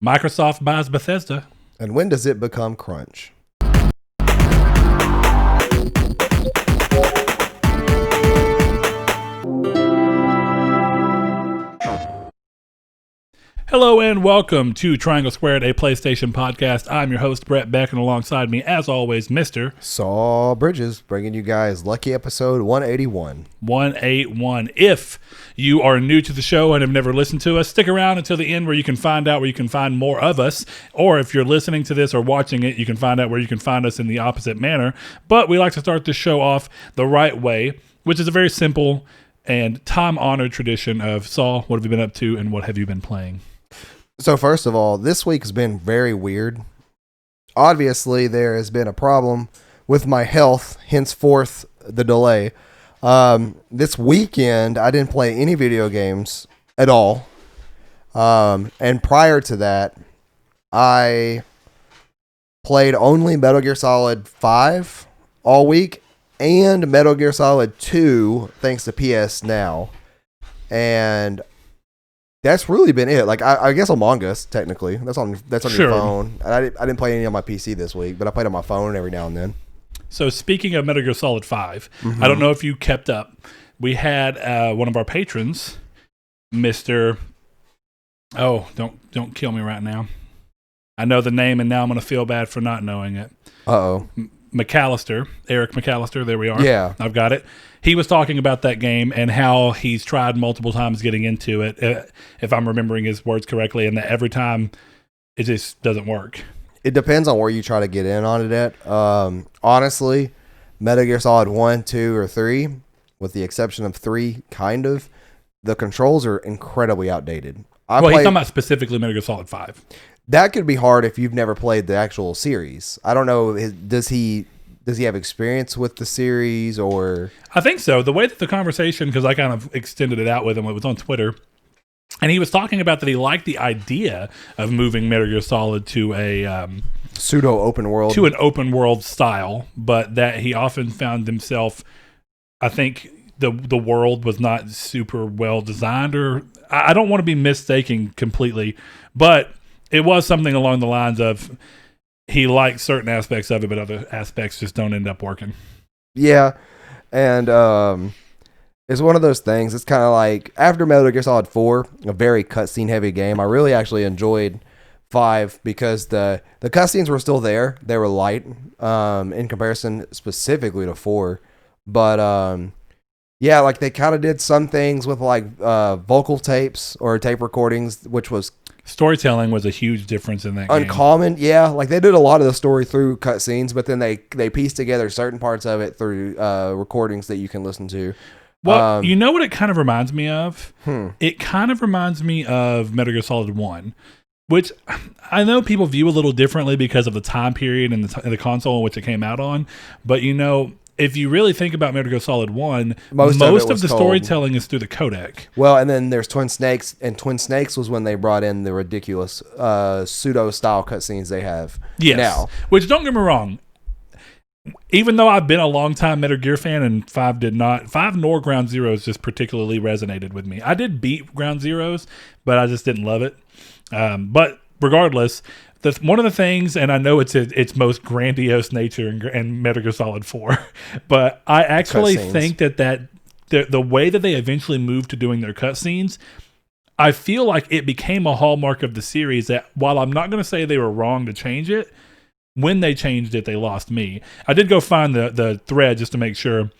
Microsoft buys Bethesda. And when does it become crunch? Hello and welcome to Triangle Squared, a PlayStation podcast. I'm your host, Brett Beck, and alongside me, as always, Mr. Saul Bridges, bringing you guys lucky episode 181. 181. If you are new to the show and have never listened to us, stick around until the end where you can find out where you can find more of us. Or if you're listening to this or watching it, you can find out where you can find us in the opposite manner. But we like to start the show off the right way, which is a very simple and time-honored tradition of, Saul, what have you been up to and what have you been playing? So first of all, this week has been very weird. Obviously, there has been a problem with my health, henceforth the delay. This weekend, I didn't play any video games at all. And prior to that, I played only Metal Gear Solid 5 all week and Metal Gear Solid 2 thanks to PS Now. And that's really been it. Like I guess Among Us, technically. That's on Sure. your phone. I didn't play any on my PC this week, but I played on my phone every now and then. So speaking of Metal Gear Solid 5, I don't know if you kept up. We had one of our patrons, Mr. Oh, don't kill me right now. I know the name, and now I'm going to feel bad for not knowing it. Uh-oh. McAllister, Eric McAllister, there we are. Yeah. I've got it. He was talking about that game and how he's tried multiple times getting into it, if I'm remembering his words correctly, and that every time it just doesn't work. It depends on where you try to get in on it at. Honestly, Metal Gear Solid 1, 2, or 3, with the exception of 3, kind of, the controls are incredibly outdated. He's talking about specifically Metal Gear Solid 5. That could be hard if you've never played the actual series. I don't know, does he have experience with the series, or? I think so. The way that the conversation, because I kind of extended it out with him, it was on Twitter, and he was talking about that he liked the idea of moving Metal Gear Solid to a pseudo open world, to an open world style, but that he often found himself, I think the world was not super well designed, or I don't want to be mistaken completely, but it was something along the lines of he likes certain aspects of it, but other aspects just don't end up working. Yeah, and it's one of those things. It's kind of like after Metal Gear Solid 4, a very cutscene heavy game, I really actually enjoyed 5 because the cutscenes were still there. They were light in comparison specifically to 4. But yeah, like they kind of did some things with like vocal tapes or tape recordings, which was storytelling was a huge difference in that game. Uncommon, yeah. Like they did a lot of the story through cutscenes, but then they pieced together certain parts of it through recordings that you can listen to. Well, you know what it kind of reminds me of? It kind of reminds me of Metal Gear Solid 1, which I know people view a little differently because of the time period and the console in which it came out on. But you know, if you really think about Metal Gear Solid 1, most of the storytelling is through the codec. Well, and then there's Twin Snakes, and Twin Snakes was when they brought in the ridiculous pseudo-style cutscenes they have now. Which, don't get me wrong, even though I've been a long-time Metal Gear fan, and 5 nor Ground Zeroes just particularly resonated with me. I did beat Ground Zeroes, but I just didn't love it. But regardless, one of the things, and I know it's its most grandiose nature in Metal Gear Solid 4, but I actually think that the way that they eventually moved to doing their cutscenes, I feel like it became a hallmark of the series that while I'm not going to say they were wrong to change it, when they changed it, they lost me. I did go find the thread just to make sure.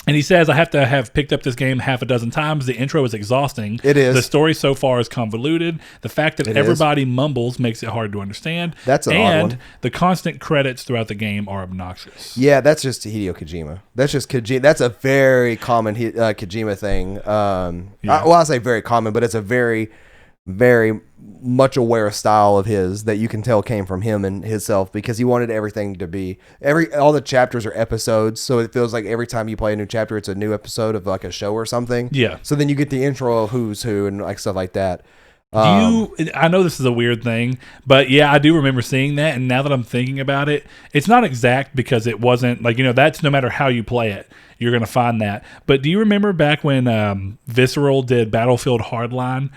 And he says, I have to have picked up this game half a dozen times. The intro is exhausting. It is. The story so far is convoluted. The fact that everybody mumbles makes it hard to understand. That's an odd one. The constant credits throughout the game are obnoxious. Yeah, that's just Hideo Kojima. That's just Kojima. That's a very common Kojima thing. I say very common, but it's a very, very much aware style of his that you can tell came from him and himself, because he wanted everything to be all the chapters are episodes, so it feels like every time you play a new chapter it's a new episode of like a show or something. Yeah. So then you get the intro of who's who and like stuff like that. I know this is a weird thing, but yeah, I do remember seeing that, and now that I'm thinking about it, it's not exact because it wasn't like, that's no matter how you play it, you're going to find that. But do you remember back when Visceral did Battlefield Hardline?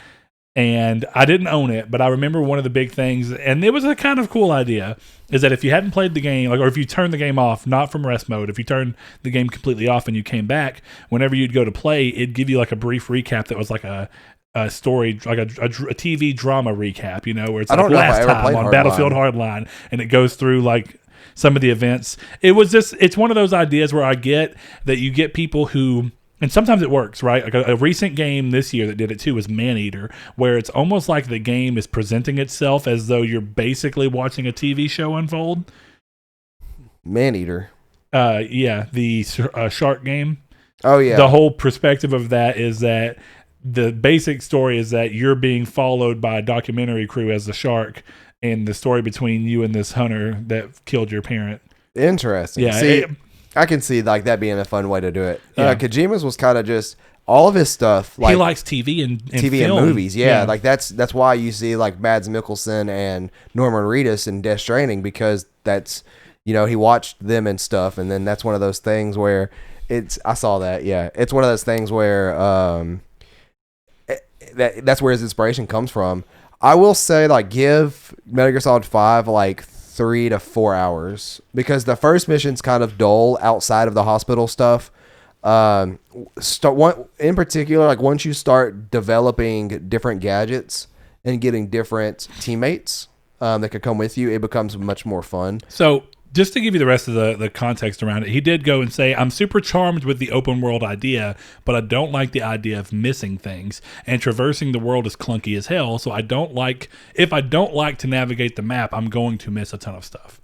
And I didn't own it, but I remember one of the big things, and it was a kind of cool idea, is that if you hadn't played the game, or if you turned the game off, not from rest mode, if you turned the game completely off and you came back, whenever you'd go to play, it'd give you like a brief recap that was like a story, like a TV drama recap, where it's like last time on Battlefield Hardline, and it goes through like some of the events. It's one of those ideas where I get that you get people who, and sometimes it works, right? Like a recent game this year that did it too was Maneater, where it's almost like the game is presenting itself as though you're basically watching a TV show unfold. Maneater. Yeah, the shark game. Oh, yeah. The whole perspective of that is that the basic story is that you're being followed by a documentary crew as the shark, and the story between you and this hunter that killed your parent. Interesting. Yeah. I can see like that being a fun way to do it. Yeah. Kojima's was kind of just all of his stuff. Like he likes TV and film. And movies. Yeah, like that's why you see like Mads Mikkelsen and Norman Reedus in Death Stranding, because that's he watched them and stuff, and then that's one of those things where I saw that. Yeah, it's one of those things where that's where his inspiration comes from. I will say like give Metal Gear Solid 5 like 3 to 4 hours, because the first mission's kind of dull outside of the hospital stuff. In particular, like once you start developing different gadgets and getting different teammates that could come with you, it becomes much more fun. So just to give you the rest of the context around it, he did go and say, I'm super charmed with the open world idea, but I don't like the idea of missing things, and traversing the world is clunky as hell, so if I don't like to navigate the map, I'm going to miss a ton of stuff.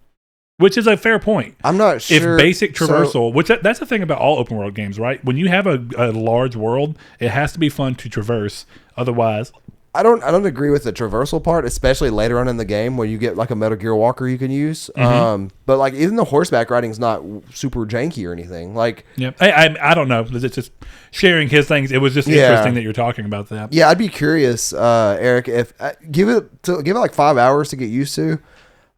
Which is a fair point. I'm not sure. If basic traversal, which that's the thing about all open world games, right? When you have a large world, it has to be fun to traverse. Otherwise, I don't agree with the traversal part, especially later on in the game where you get like a Metal Gear walker you can use. Mm-hmm. But like even the horseback riding is not super janky or anything. Like, yeah, I don't know. It's just sharing his things. It was just interesting that you're talking about that. Yeah, I'd be curious, Eric, if give it like 5 hours to get used to,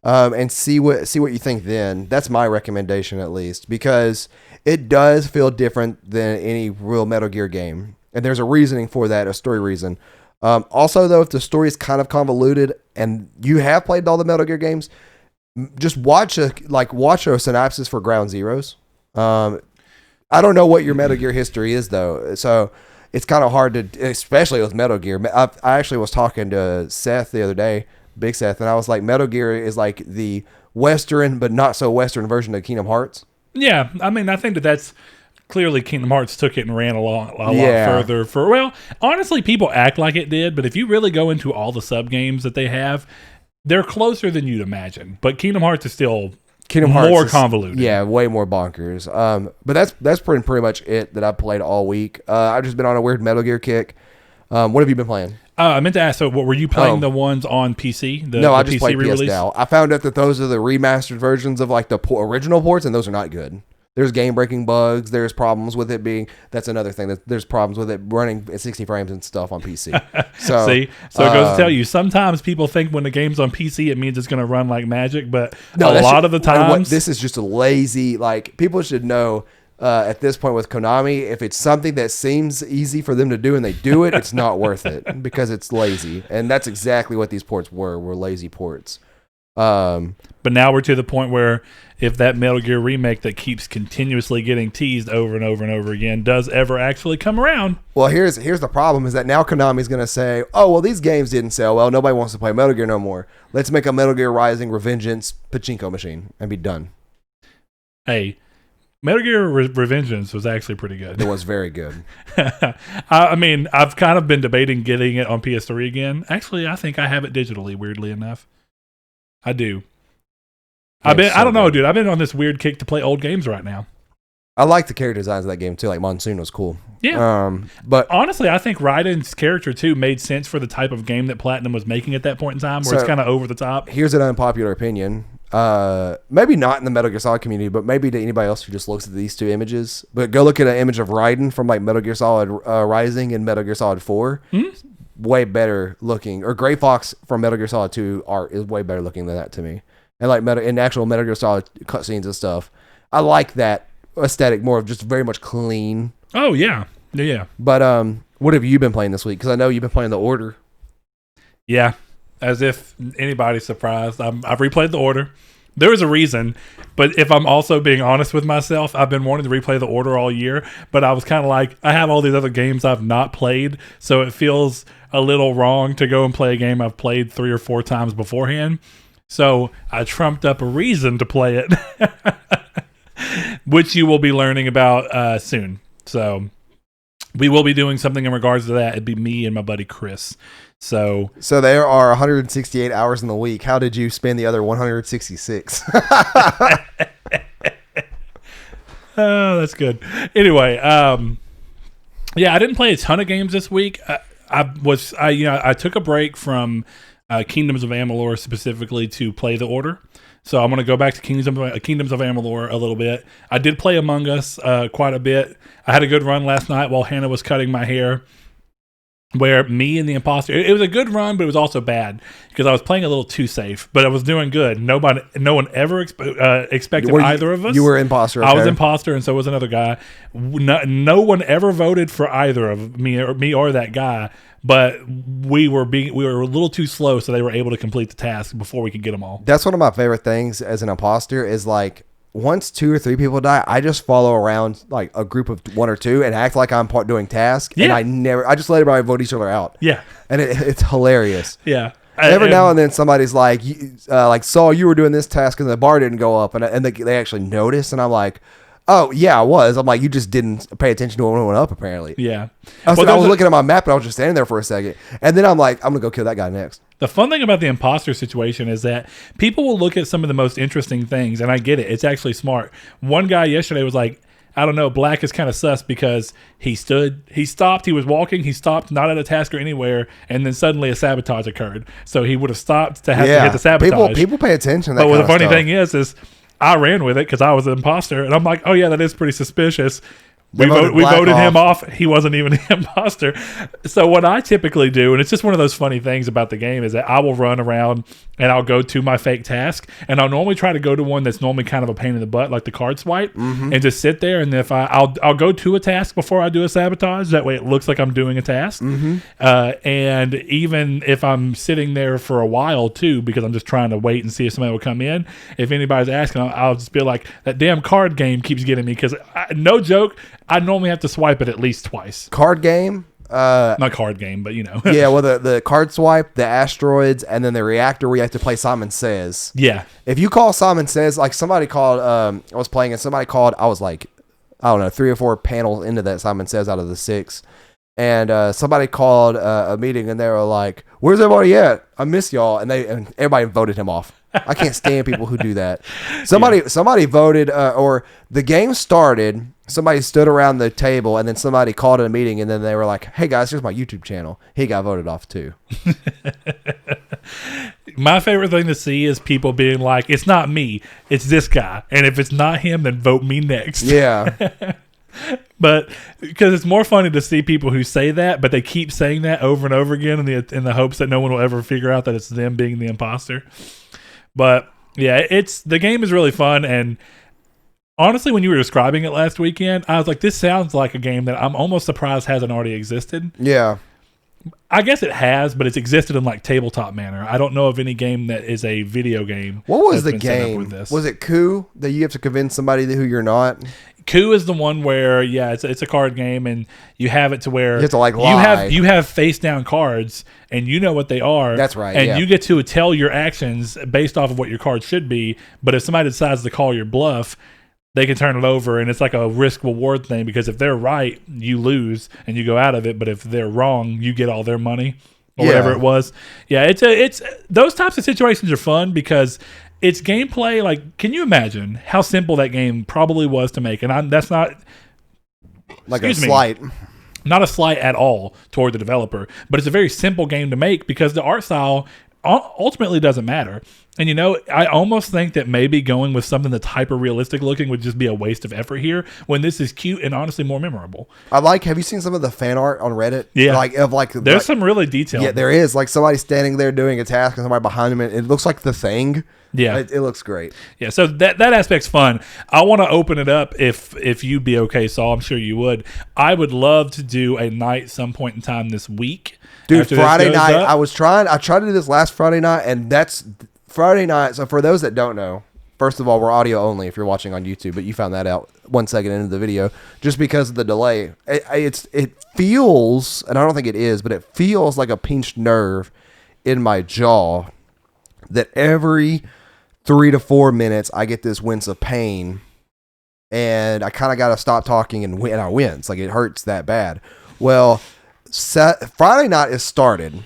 and see what you think. Then that's my recommendation, at least, because it does feel different than any real Metal Gear game, and there's a reasoning for that, a story reason. Also, though, if the story is kind of convoluted and you have played all the Metal Gear games, just watch a synopsis for Ground Zeroes. I don't know what your Metal Gear history is, though, so it's kind of hard to, especially with Metal Gear. I actually was talking to Seth the other day, Big Seth, and I was like, Metal Gear is like the Western but not so Western version of Kingdom Hearts. Yeah, I mean, I think that's clearly Kingdom Hearts took it and ran a lot further. Well, honestly, people act like it did, but if you really go into all the sub games that they have, they're closer than you'd imagine. But Kingdom Hearts is still more convoluted. Yeah, way more bonkers. But that's pretty much it that I've played all week. I've just been on a weird Metal Gear kick. What have you been playing? I meant to ask, so what were you playing the ones on PC? No, I just played PS Now. I found out that those are the remastered versions of like the original ports, and those are not good. There's game-breaking bugs. There's problems with it being... That's another thing. There's problems with it running at 60 frames and stuff on PC. So, See? So it goes to tell you, sometimes people think when the game's on PC, it means it's going to run like magic, but a lot of the times... This is just a lazy... Like, people should know at this point with Konami, if it's something that seems easy for them to do and they do it, it's not worth it because it's lazy. And that's exactly what these ports were lazy ports. But now we're to the point where if that Metal Gear remake that keeps continuously getting teased over and over and over again does ever actually come around. Well, here's the problem is that now Konami's going to say, oh, well, these games didn't sell well. Nobody wants to play Metal Gear no more. Let's make a Metal Gear Rising Revengeance pachinko machine and be done. Hey, Metal Gear Revengeance was actually pretty good. It was very good. I mean, I've kind of been debating getting it on PS3 again. Actually, I think I have it digitally, weirdly enough. I do. I don't know, dude. I've been on this weird kick to play old games right now. I like the character designs of that game too. Like Monsoon was cool. Yeah. But honestly, I think Raiden's character too made sense for the type of game that Platinum was making at that point in time, where it's kind of over the top. Here's an unpopular opinion. Maybe not in the Metal Gear Solid community, but maybe to anybody else who just looks at these two images. But go look at an image of Raiden from like Metal Gear Solid Rising and Metal Gear Solid 4. Mm-hmm. Way better looking. Or Gray Fox from Metal Gear Solid 2 art is way better looking than that to me. And like in actual Metal Gear Solid cutscenes and stuff, I like that aesthetic more of just very much clean. Oh yeah, yeah. But what have you been playing this week? Because I know you've been playing The Order. Yeah, as if anybody's surprised. I've replayed the Order. There is a reason, but if I'm also being honest with myself, I've been wanting to replay the Order all year, but I was kind of like, I have all these other games I've not played, so it feels a little wrong to go and play a game I've played 3 or 4 times beforehand. So I trumped up a reason to play it, which you will be learning about soon. So we will be doing something in regards to that. It'd be me and my buddy Chris. So there are 168 hours in the week. How did you spend the other 166? Oh, that's good. Anyway, yeah, I didn't play a ton of games this week. I took a break from Kingdoms of Amalur specifically to play the Order. So I'm going to go back to Kingdoms of Amalur a little bit. I did play Among Us quite a bit. I had a good run last night while Hannah was cutting my hair, where me and the imposter, it was a good run, but it was also bad because I was playing a little too safe, but I was doing good. No one ever expected either of us. You were imposter. Okay. I was imposter, and so was another guy. No one ever voted for either of me or that guy, but we were a little too slow, so they were able to complete the task before we could get them all. That's one of my favorite things as an imposter is like, once 2 or 3 people die, I just follow around like a group of 1 or 2 and act like I'm doing tasks. Yeah. And I just let everybody vote each other out. Yeah. And it's hilarious. Yeah. Every now and then somebody's like Saul, you were doing this task and the bar didn't go up, and they actually notice, and I'm like, oh yeah, I was. I'm like, you just didn't pay attention to what went up apparently. Yeah. I was looking at my map and I was just standing there for a second, and then I'm like, I'm gonna go kill that guy next. The fun thing about the imposter situation is that people will look at some of the most interesting things, and I get it. It's actually smart. One guy yesterday was like, I don't know, Black is kind of sus because he stopped, he was walking, he stopped, not at a task or anywhere, and then suddenly a sabotage occurred. So he would have stopped to have to hit the sabotage. People pay attention to that. But the funny stuff. thing is I ran with it because I was an imposter, and I'm like, oh yeah, that is pretty suspicious. We voted him off. He wasn't even the imposter. So what I typically do, and it's just one of those funny things about the game, is that I will run around and I'll go to my fake task, and I'll normally try to go to one that's normally kind of a pain in the butt, like the card swipe, and just sit there. And if I'll go to a task before I do a sabotage. That way it looks like I'm doing a task. And even if I'm sitting there for a while too, because I'm just trying to wait and see if somebody will come in, if anybody's asking, I'll just be like, that damn card game keeps getting me, because no joke, I normally have to swipe it at least twice. Card game? Not card game, but you know. Yeah, well, the card swipe, the asteroids, and then the reactor where you have to play Simon Says. Yeah. If you call Simon Says, like somebody called, I was playing and somebody called, I was like, I don't know, 3 or 4 panels into that Simon Says out of the 6. And somebody called a meeting and they were like, where's everybody at? I miss y'all. And everybody voted him off. I can't stand people who do that. Somebody voted, or the game started, somebody stood around the table, and then somebody called a meeting, and then they were like, hey guys, here's my YouTube channel. He got voted off too. My favorite thing to see is people being like, it's not me, it's this guy. And if it's not him, then vote me next. Yeah. But because it's more funny to see people who say that, but they keep saying that over and over again in the hopes that no one will ever figure out that it's them being the imposter. But yeah, the game is really fun, and honestly, when you were describing it last weekend, I was like, this sounds like a game that I'm almost surprised hasn't already existed. Yeah. I guess it has, but it's existed in like tabletop manner. I don't know of any game that is a video game. What was the game? Was it Coup that you have to convince somebody who you're not? Coup is the one where, yeah, it's a card game, and you have it to where you have to like lie. You have face down cards, and you know what they are. That's right. And you get to tell your actions based off of what your card should be. But if somebody decides to call your bluff, they can turn it over, and it's like a risk reward thing, because if they're right, you lose and you go out of it. But if they're wrong, you get all their money or whatever it was. Yeah, it's those types of situations are fun because it's gameplay. Like, can you imagine how simple that game probably was to make? And that's not like a slight. Not a slight at all toward the developer, but it's a very simple game to make because the art style ultimately doesn't matter. And I almost think that maybe going with something that's hyper realistic looking would just be a waste of effort here when this is cute and honestly more memorable. Have you seen some of the fan art on Reddit? Yeah. There's some really detailed. Yeah, there is. Like somebody standing there doing a task and somebody behind him. It looks like The Thing. Yeah. It looks great. Yeah, so that aspect's fun. I want to open it up if you'd be okay, Saul. I'm sure you would. I would love to do a night some point in time this week. Dude, Friday night, I tried to do this last Friday night, and that's Friday night. So for those that don't know, first of all, we're audio only if you're watching on YouTube, but you found that out 1 second into the video just because of the delay. It feels, and I don't think it is, but it feels like a pinched nerve in my jaw that every 3 to 4 minutes I get this wince of pain, and I kind of got to stop talking and I wince. Like it hurts that bad. Well, Friday night it started.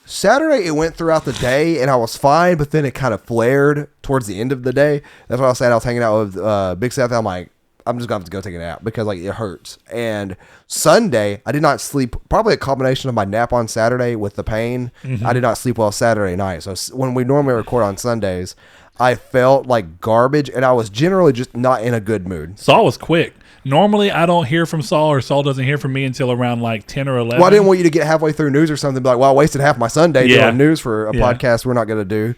Saturday, it went throughout the day, and I was fine, but then it kind of flared towards the end of the day. That's why I was saying I was hanging out with Big Seth. I'm like, I'm just going to have to go take a nap because, like, it hurts. And Sunday, I did not sleep, probably a combination of my nap on Saturday with the pain. Mm-hmm. I did not sleep well Saturday night. So when we normally record on Sundays, I felt like garbage, and I was generally just not in a good mood. Saul was quick. Normally, I don't hear from Saul, or Saul doesn't hear from me until around like 10 or 11. Well, I didn't want you to get halfway through news or something, be like, well, I wasted half my Sunday doing news for a podcast we're not going to do.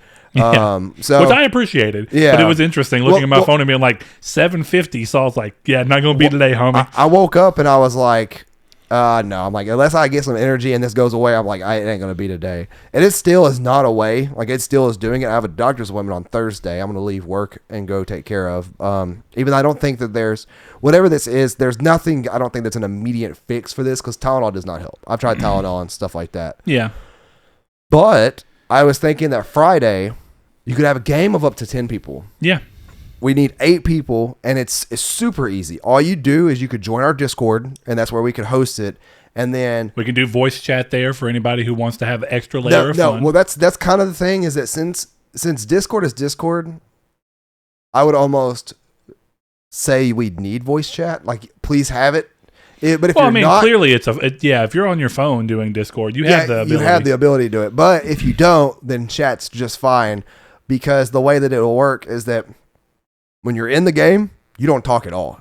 So, which I appreciated. Yeah. But it was interesting looking at my phone and being like, 7:50. Saul's like, yeah, not going to be today, homie. I woke up and I was like, no. I'm like, unless I get some energy and this goes away, I'm like, it ain't going to be today. And it still is not away. Like, it still is doing it. I have a doctor's appointment on Thursday. I'm going to leave work and go take care of. Even though I don't think that there's, whatever this is, there's nothing, I don't think that's an immediate fix for this because Tylenol does not help. I've tried Tylenol and stuff like that. Yeah. But I was thinking that Friday, you could have a game of up to 10 people. Yeah. We need 8 people, and it's super easy. All you do is you could join our Discord, and that's where we could host it. And then we can do voice chat there for anybody who wants to have an extra layer of fun. Well, that's kind of the thing is that since Discord is Discord, I would almost say we'd need voice chat. Like, please have it. But if you're not, clearly if you're on your phone doing Discord, you have the ability. You have the ability to do it. But if you don't, then chat's just fine because the way that it will work is that when you're in the game, you don't talk at all.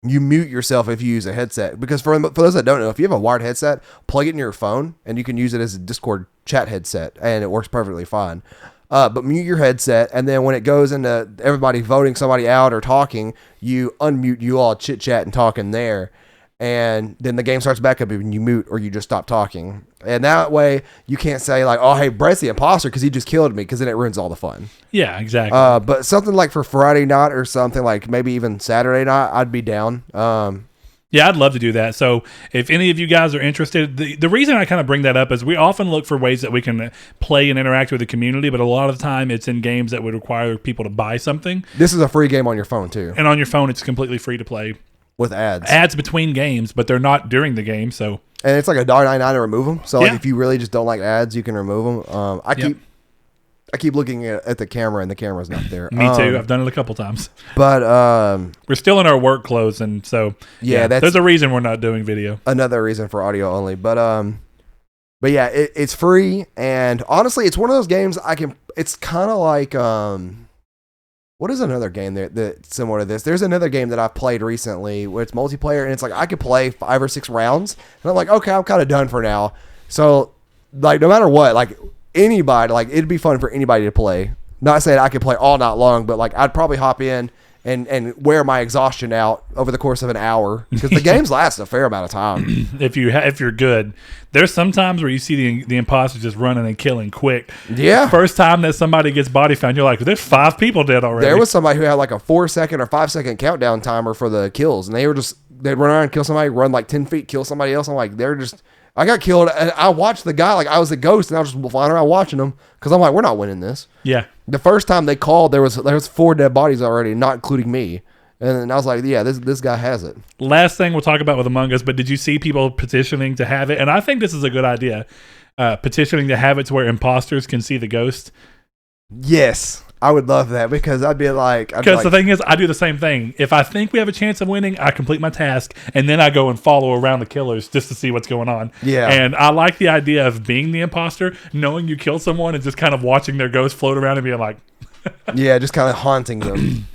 You mute yourself if you use a headset. Because for those that don't know, if you have a wired headset, plug it in your phone, and you can use it as a Discord chat headset, and it works perfectly fine. But mute your headset, and then when it goes into everybody voting somebody out or talking, you unmute, you all chit-chat and talking there. And then the game starts back up and you mute or you just stop talking. And that way you can't say like, oh, hey, Brett's the imposter because he just killed me, because then it ruins all the fun. Yeah, exactly. But something like for Friday night or something like maybe even Saturday night, I'd be down. Yeah, I'd love to do that. So if any of you guys are interested, the reason I kind of bring that up is we often look for ways that we can play and interact with the community, but a lot of the time it's in games that would require people to buy something. This is a free game on your phone too. And on your phone, it's completely free to play. With ads. Ads between games, but they're not during the game. So and it's like $1.99 to remove them. So like if you really just don't like ads, you can remove them. I keep looking at the camera, and the camera's not there. Me too. I've done it a couple times. But we're still in our work clothes, and so there's a reason we're not doing video. Another reason for audio only. But yeah, it's free, and honestly, it's one of those games I can. It's kind of like what is another game that's similar to this? There's another game that I've played recently where it's multiplayer, and it's like I could play 5 or 6 rounds, and I'm like, okay, I'm kind of done for now. So, like, no matter what, like anybody, like it'd be fun for anybody to play. Not saying I could play all night long, but like I'd probably hop in and wear my exhaustion out over the course of an hour because the games last a fair amount of time. If you're good, there's some times where you see the imposter just running and killing quick. Yeah. First time that somebody gets body found, you're like, there's 5 people dead already. There was somebody who had like a 4-second or 5-second countdown timer for the kills, and they'd run around and kill somebody, run like 10 feet, kill somebody else. I'm like, I got killed, and I watched the guy like I was a ghost, and I was just flying around watching him because I'm like, we're not winning this. Yeah. The first time they called, there was 4 dead bodies already, not including me. And I was like, yeah, this guy has it. Last thing we'll talk about with Among Us, but did you see people petitioning to have it? And I think this is a good idea. Petitioning to have it to where imposters can see the ghost. Yes. I would love that because I'd be like... Because the thing is, I do the same thing. If I think we have a chance of winning, I complete my task, and then I go and follow around the killers just to see what's going on. Yeah. And I like the idea of being the imposter, knowing you killed someone, and just kind of watching their ghost float around and being like... yeah, just kind of haunting them.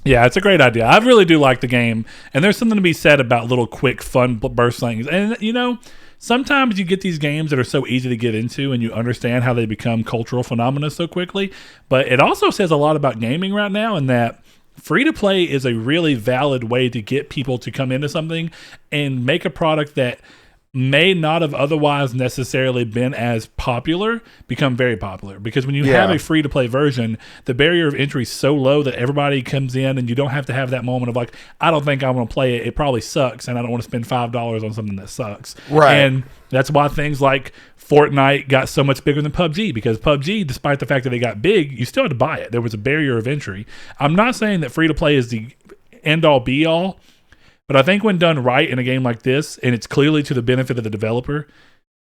Yeah, it's a great idea. I really do like the game, and there's something to be said about little quick, fun burst things. And, you know... Sometimes you get these games that are so easy to get into and you understand how they become cultural phenomena so quickly. But it also says a lot about gaming right now in that free-to-play is a really valid way to get people to come into something and make a product that may not have otherwise necessarily been as popular become very popular. Because when you have a free-to-play version, the barrier of entry is so low that everybody comes in and you don't have to have that moment of like, I don't think I'm going to play it. It probably sucks and I don't want to spend $5 on something that sucks. Right. And that's why things like Fortnite got so much bigger than PUBG, because PUBG, despite the fact that they got big, you still had to buy it. There was a barrier of entry. I'm not saying that free-to-play is the end-all, be-all, but I think when done right in a game like this, and it's clearly to the benefit of the developer,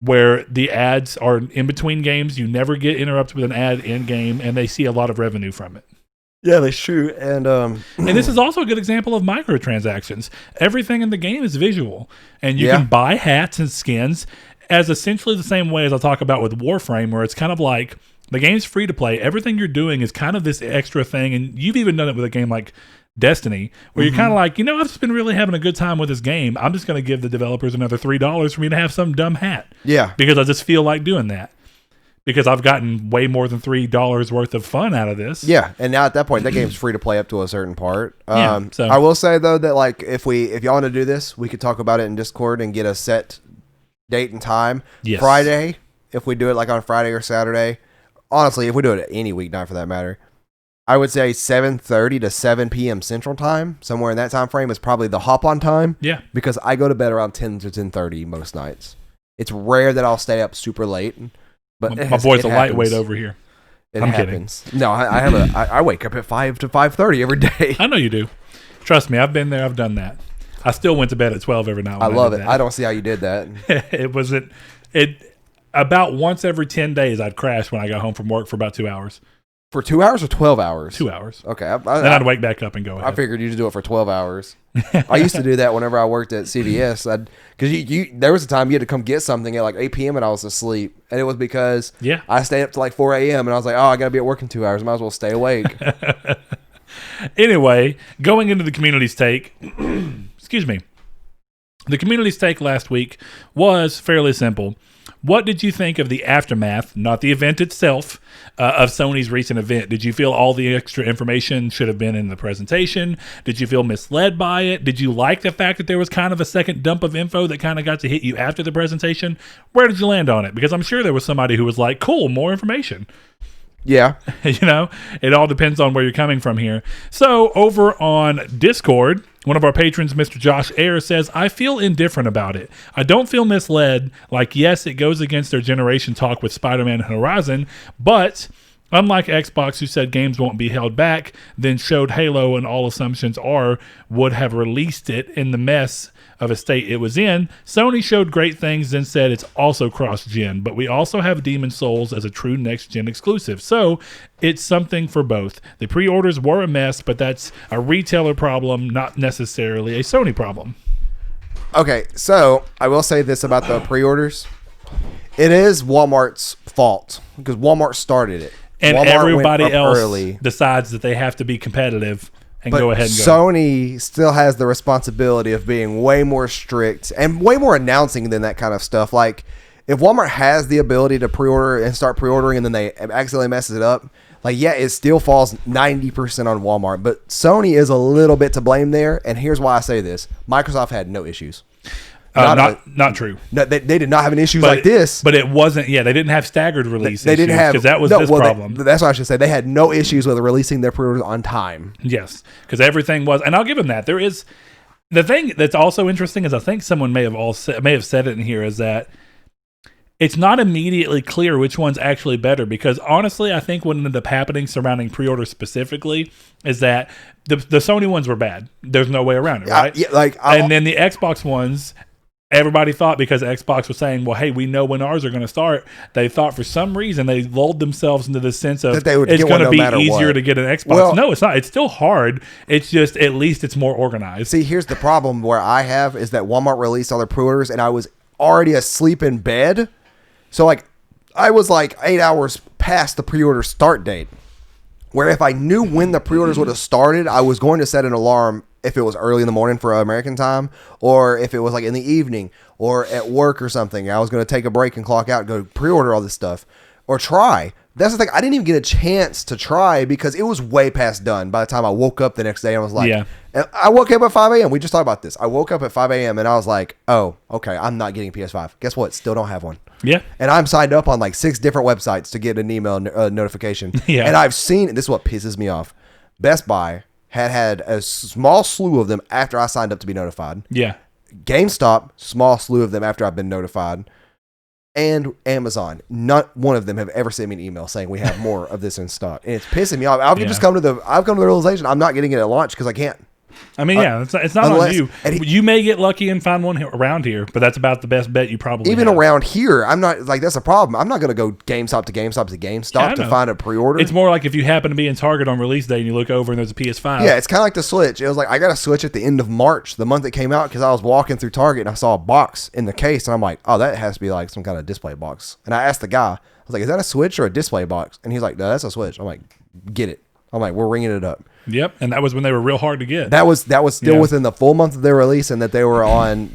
where the ads are in between games, you never get interrupted with an ad in game, and they see a lot of revenue from it. Yeah, they shoot. And this is also a good example of microtransactions. Everything in the game is visual, and you can buy hats and skins as essentially the same way as I talk about with Warframe, where it's kind of like the game's free to play. Everything you're doing is kind of this extra thing, and you've even done it with a game like Destiny, where you're kind of like, you know, I've just been really having a good time with this game. I'm just going to give the developers another $3 for me to have some dumb hat. Yeah. Because I just feel like doing that. Because I've gotten way more than $3 worth of fun out of this. Yeah, and now at that point, that game's free to play up to a certain part. So I will say though that like if y'all want to do this, we could talk about it in Discord and get a set date and time. Yes. Friday, if we do it like on Friday or Saturday. Honestly, if we do it any weeknight for that matter, I would say 7:30 to 7 p.m. Central Time, somewhere in that time frame is probably the hop on time. Yeah. Because I go to bed around 10 to 10:30 most nights. It's rare that I'll stay up super late. But my boy's a lightweight over here. I'm happens. Kidding. No, I wake up at 5 to 5:30 every day. I know you do. Trust me, I've been there. I've done that. I still went to bed at 12 every night. I love it. I don't see how you did that. It about once every 10 days I'd crash when I got home from work for about 2 hours. For 2 hours or 12 hours? 2 hours. Okay. Then I'd wake back up and go ahead. I figured you'd do it for 12 hours. I used to do that whenever I worked at CVS. Because there was a time you had to come get something at like 8 p.m. and I was asleep. And it was because I stayed up to like 4 a.m. and I was like, oh, I got to be at work in 2 hours. I might as well stay awake. Anyway, going into the community's take, excuse me. The community's take last week was fairly simple. What did you think of the aftermath, not the event itself, of Sony's recent event? Did you feel all the extra information should have been in the presentation? Did you feel misled by it? Did you like the fact that there was kind of a second dump of info that kind of got to hit you after the presentation? Where did you land on it? Because I'm sure there was somebody who was like, cool, more information. Yeah. You know, it all depends on where you're coming from here. So over on Discord, one of our patrons, Mr. Josh Ayer, says, I feel indifferent about it. I don't feel misled. Like, yes, it goes against their generation talk with Spider-Man and Horizon, but unlike Xbox, who said games won't be held back, then showed Halo and all assumptions are, would have released it in the mess of a state it was in, Sony showed great things, then said it's also cross-gen, but we also have Demon's Souls as a true next-gen exclusive, so it's something for both. The pre-orders were a mess, but that's a retailer problem, not necessarily a Sony problem. Okay, so I will say this about the pre-orders. It is Walmart's fault, because Walmart started it. And Walmart everybody else early. Decides that they have to be competitive and go ahead and go. Sony still has the responsibility of being way more strict and way more announcing than that kind of stuff. Like, if Walmart has the ability to pre-order and start pre-ordering and then they accidentally messes it up, like, yeah, it still falls 90% on Walmart. But Sony is a little bit to blame there, and here's why I say this. Microsoft had no issues. Not true. No, they did not have any issues like this. But it wasn't, they didn't have staggered release they didn't have, because that was this problem. That's what I should say. They had no issues with releasing their pre-orders on time. Yes, because everything was, and I'll give them that. There is, the thing that's also interesting is I think someone may have said it in here, is that it's not immediately clear which one's actually better, because honestly, I think what ended up happening surrounding pre-order specifically is that the Sony ones were bad. There's no way around it, right? Yeah, and then the Xbox ones, everybody thought because Xbox was saying, well, hey, we know when ours are going to start. They thought for some reason they lulled themselves into the sense of That they would it's get going to one be no matter easier what. to get an Xbox. Well- No, it's not. It's still hard. It's just at least it's more organized. See, here's the problem where I have is that Walmart released all their pre-orders and I was already asleep in bed. So like I was like 8 hours past the pre-order start date. Where if I knew when the pre-orders would have started, I was going to set an alarm if it was early in the morning for American time, or if it was like in the evening or at work or something. I was going to take a break and clock out and go pre-order all this stuff or try. That's the thing. I didn't even get a chance to try because it was way past done by the time I woke up the next day. And I was like, Yeah. and I woke up at 5 a.m. We just talked about this. I woke up at 5 a.m. and I was like, oh, okay, I'm not getting PS5. Guess what? Still don't have one. Yeah. And I'm signed up on like 6 different websites to get an email notification. Yeah. And I've seen, this is what pisses me off. Best Buy had a small slew of them after I signed up to be notified. Yeah. GameStop, small slew of them after I've been notified. And Amazon, not one of them have ever sent me an email saying we have more of this in stock. And it's pissing me off. I've come to the realization I'm not getting it at launch because I can't. I mean, yeah, it's not unless- on you. and You may get lucky and find one around here, but that's about the best bet you probably Even have. around here, I'm not like that's a problem. I'm not going to go GameStop to GameStop to GameStop Yeah, I to know. find a pre-order. It's more like if you happen to be in Target on release day and you look over and there's a PS5. Yeah, it's kind of like the Switch. It was like I got a Switch at the end of March, the month it came out, because I was walking through Target and I saw a box in the case, and I'm like, oh, that has to be like some kind of display box. And I asked the guy, I was like, is that a Switch or a display box? And he's like, no, that's a Switch. I'm like, get it. I'm like, we're ringing it up. Yep, and that was when they were real hard to get. That was still Yeah. within the full month of their release, and that they were on,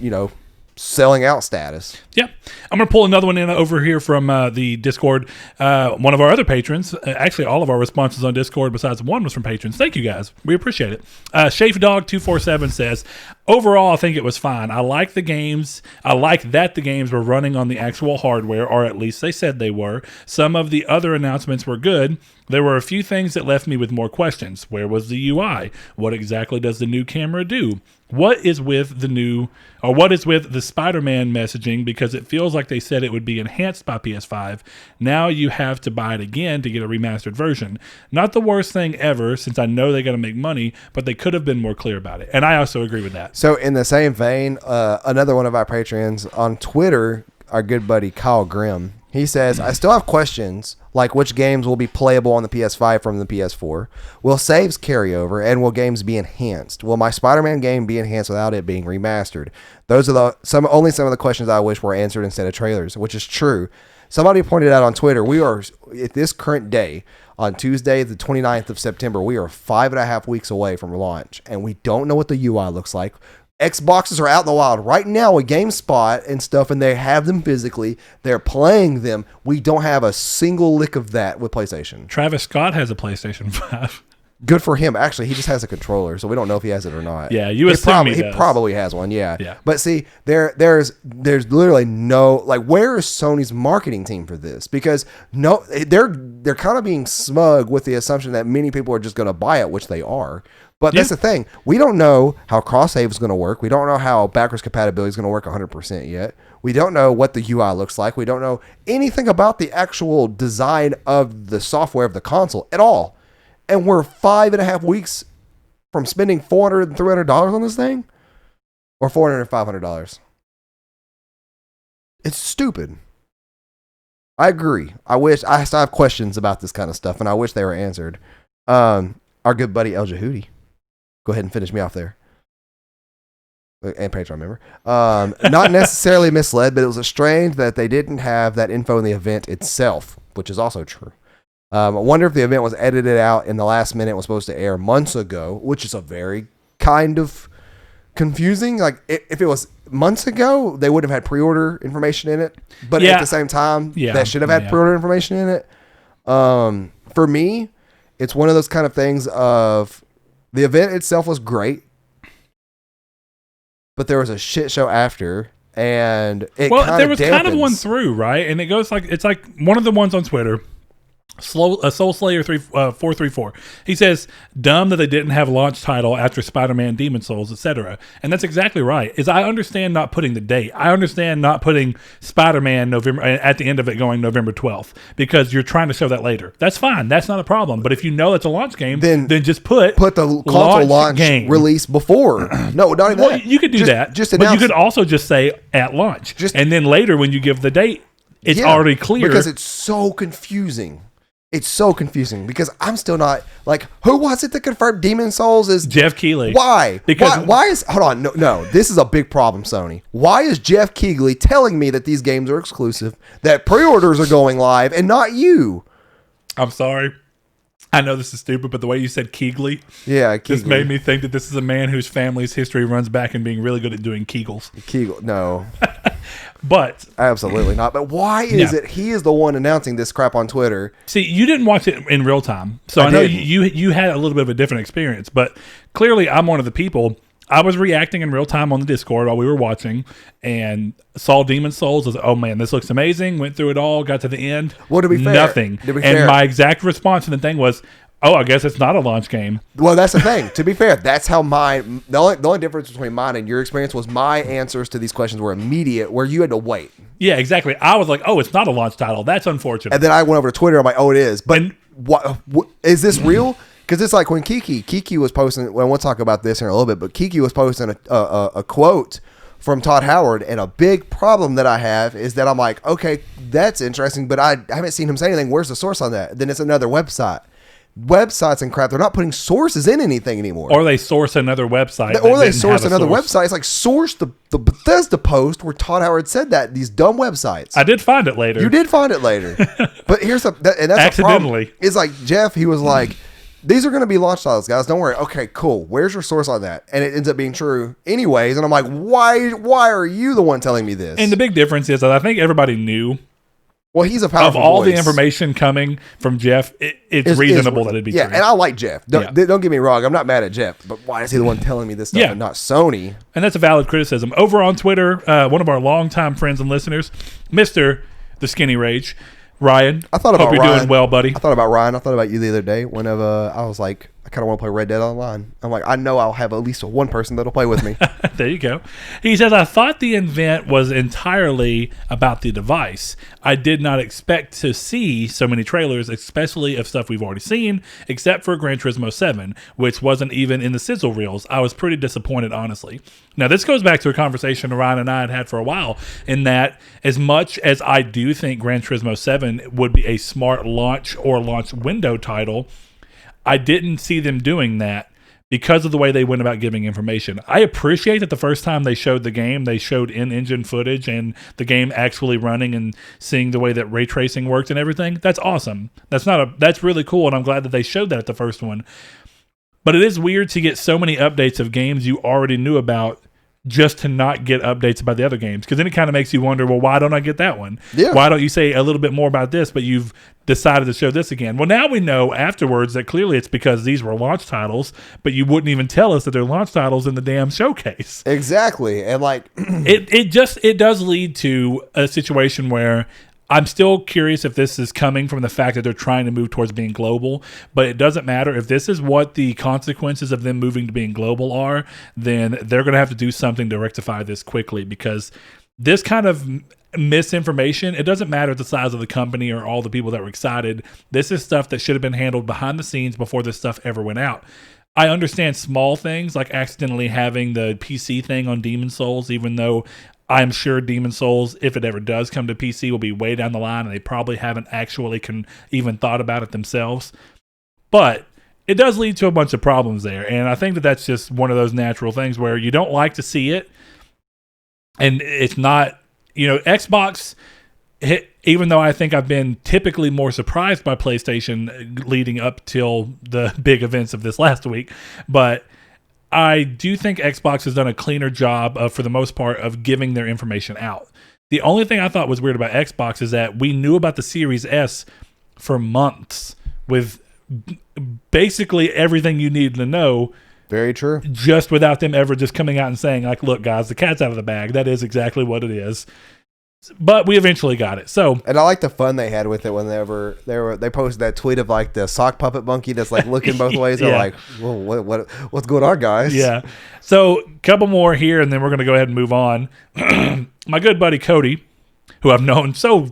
selling out status. Yeah. I'm going to pull another one in over here from the Discord. One of our other patrons, actually all of our responses on Discord besides one was from patrons. Thank you guys. We appreciate it. Shafedog247 says, overall, I think it was fine. I like the games. I like that the games were running on the actual hardware, or at least they said they were. Some of the other announcements were good. There were a few things that left me with more questions. Where was the UI? What exactly does the new camera do? What is with the Spider-Man messaging? Because it feels like they said it would be enhanced by PS5. Now you have to buy it again to get a remastered version. Not the worst thing ever, since I know they got to make money, but they could have been more clear about it. And I also agree with that. So in the same vein, another one of our patrons on Twitter, our good buddy Kyle Grimm, he says, I still have questions like which games will be playable on the PS5 from the PS4. Will saves carry over, and will games be enhanced? Will my Spider-Man game be enhanced without it being remastered? Those are some of the questions I wish were answered instead of trailers, which is true. Somebody pointed out on Twitter, we are, at this current day, on Tuesday, the 29th of September, we are 5.5 weeks away from launch, and we don't know what the UI looks like. Xboxes are out in the wild right now with GameSpot and stuff, and they have them physically. They're playing them. We don't have a single lick of that with PlayStation. Travis Scott has a PlayStation 5. Good for him. Actually, he just has a controller, so we don't know if he has it or not. Yeah, you assume he does. probably has one. Yeah. Yeah. But see, there's literally no, like, where is Sony's marketing team for this? Because no, they're kind of being smug with the assumption that many people are just going to buy it, which they are. But that's the thing. We don't know how cross-save is going to work. We don't know how backwards compatibility is going to work 100% yet. We don't know what the UI looks like. We don't know anything about the actual design of the software of the console at all. And we're 5.5 weeks from spending $400 and $300 on this thing? Or $400 and $500? It's stupid. I agree. I still have questions about this kind of stuff, and I wish they were answered. Our good buddy El Jahudi. Go ahead and finish me off there. And Patreon member. Not necessarily misled, but it was strange that they didn't have that info in the event itself, which is also true. I wonder if the event was edited out in the last minute. It was supposed to air months ago, which is a very kind of confusing. Like, if it was months ago, they would have had pre-order information in it. But at the same time, that should have had pre-order information in it. For me, it's one of those kind of things of the event itself was great, but there was a shit show after, and it there was kind of one through, right? And it goes like, it's like one of the ones on Twitter. Soul Slayer 434. He says, dumb that they didn't have launch title after Spider-Man, Demon Souls, etc. And that's exactly right. Is I understand not putting the date. I understand not putting Spider-Man November at the end of it going November 12th because you're trying to show that later. That's fine. That's not a problem. But if you know it's a launch game, then just put the console launch game release before. No, not even that. You could do that. But you could also just say at launch. And then later when you give the date, it's already clear. Because it's so confusing. It's so confusing because I'm still not like, who was it that confirmed Demon Souls is Jeff Keighley? Why? Because why is hold on? No, this is a big problem, Sony. Why is Jeff Keighley telling me that these games are exclusive, that pre-orders are going live, and not you? I'm sorry. I know this is stupid, but the way you said Keighley, just made me think that this is a man whose family's history runs back in being really good at doing Kegels. No. But absolutely not. But why is it he is the one announcing this crap on Twitter? See, you didn't watch it in real time, so I know you had a little bit of a different experience. But clearly, I'm one of the people. I was reacting in real time on the Discord while we were watching, and saw Demon Souls. I was like, oh man, this looks amazing. Went through it all, got to the end. Well, to be fair, nothing. My exact response to the thing was, oh, I guess it's not a launch game. Well, that's the thing. To be fair, that's how the only difference between mine and your experience was my answers to these questions were immediate, where you had to wait. Yeah, exactly. I was like, oh, it's not a launch title. That's unfortunate. And then I went over to Twitter. I'm like, oh, it is. But what is this real? Because it's like when Kiki was posting. Well, we'll talk about this in a little bit. But Kiki was posting a quote from Todd Howard, and a big problem that I have is that I'm like, okay, that's interesting, but I haven't seen him say anything. Where's the source on that? Then it's another website. Websites and crap, they're not putting sources in anything anymore. Or they source another website. Or they source another website. It's like source the Bethesda post where Todd Howard said that, these dumb websites. I did find it later. You did find it later. But here's and that's accidentally. It's like Jeff, he was like, these are going to be launch titles, guys. Don't worry. Okay, cool. Where's your source on that? And it ends up being true anyways. And I'm like, why are you the one telling me this? And the big difference is that I think everybody knew. Well, he's a powerful of all voice. The information coming from Jeff, it's reasonable that it'd be true. Yeah, and I like Jeff. Don't get me wrong. I'm not mad at Jeff, but why is he the one telling me this stuff and not Sony? And that's a valid criticism. Over on Twitter, one of our longtime friends and listeners, Mr. The Skinny Rage, Ryan. I thought about Hope you're Ryan. doing well, buddy. I thought about Ryan. I thought about you the other day whenever I was like, I kind of want to play Red Dead Online. I'm like, I know I'll have at least one person that'll play with me. There you go. He says, I thought the event was entirely about the device. I did not expect to see so many trailers, especially of stuff we've already seen, except for Gran Turismo 7, which wasn't even in the sizzle reels. I was pretty disappointed, honestly. Now, this goes back to a conversation Ryan and I had for a while, in that as much as I do think Gran Turismo 7 would be a smart launch or launch window title, I didn't see them doing that because of the way they went about giving information. I appreciate that the first time they showed the game, they showed in-engine footage and the game actually running and seeing the way that ray tracing worked and everything. That's awesome. That's really cool, and I'm glad that they showed that at the first one. But it is weird to get so many updates of games you already knew about just to not get updates about the other games, because then it kind of makes you wonder, well, why don't I get that one? Yeah. Why don't you say a little bit more about this, but you've decided to show this again? Well, now we know afterwards that clearly it's because these were launch titles, but you wouldn't even tell us that they're launch titles in the damn showcase. Exactly. And like it does lead to a situation where I'm still curious if this is coming from the fact that they're trying to move towards being global, but it doesn't matter. If this is what the consequences of them moving to being global are, then they're going to have to do something to rectify this quickly, because this kind of misinformation, it doesn't matter the size of the company or all the people that were excited. This is stuff that should have been handled behind the scenes before this stuff ever went out. I understand small things like accidentally having the PC thing on Demon Souls, even though I'm sure Demon Souls, if it ever does come to PC, will be way down the line, and they probably haven't actually even thought about it themselves. But it does lead to a bunch of problems there, and I think that that's just one of those natural things where you don't like to see it, and it's not, Xbox, even though I think I've been typically more surprised by PlayStation leading up till the big events of this last week, but I do think Xbox has done a cleaner job of, for the most part, of giving their information out. The only thing I thought was weird about Xbox is that we knew about the Series S for months with basically everything you needed to know. Very true. Just without them ever just coming out and saying, like, look, guys, the cat's out of the bag. That is exactly what it is. But we eventually got it. So, and I like the fun they had with it whenever they posted that tweet of like the sock puppet monkey that's like looking both ways. They're like, well, what's going on, guys? Yeah. So, a couple more here, and then we're going to go ahead and move on. My good buddy Cody, who I've known so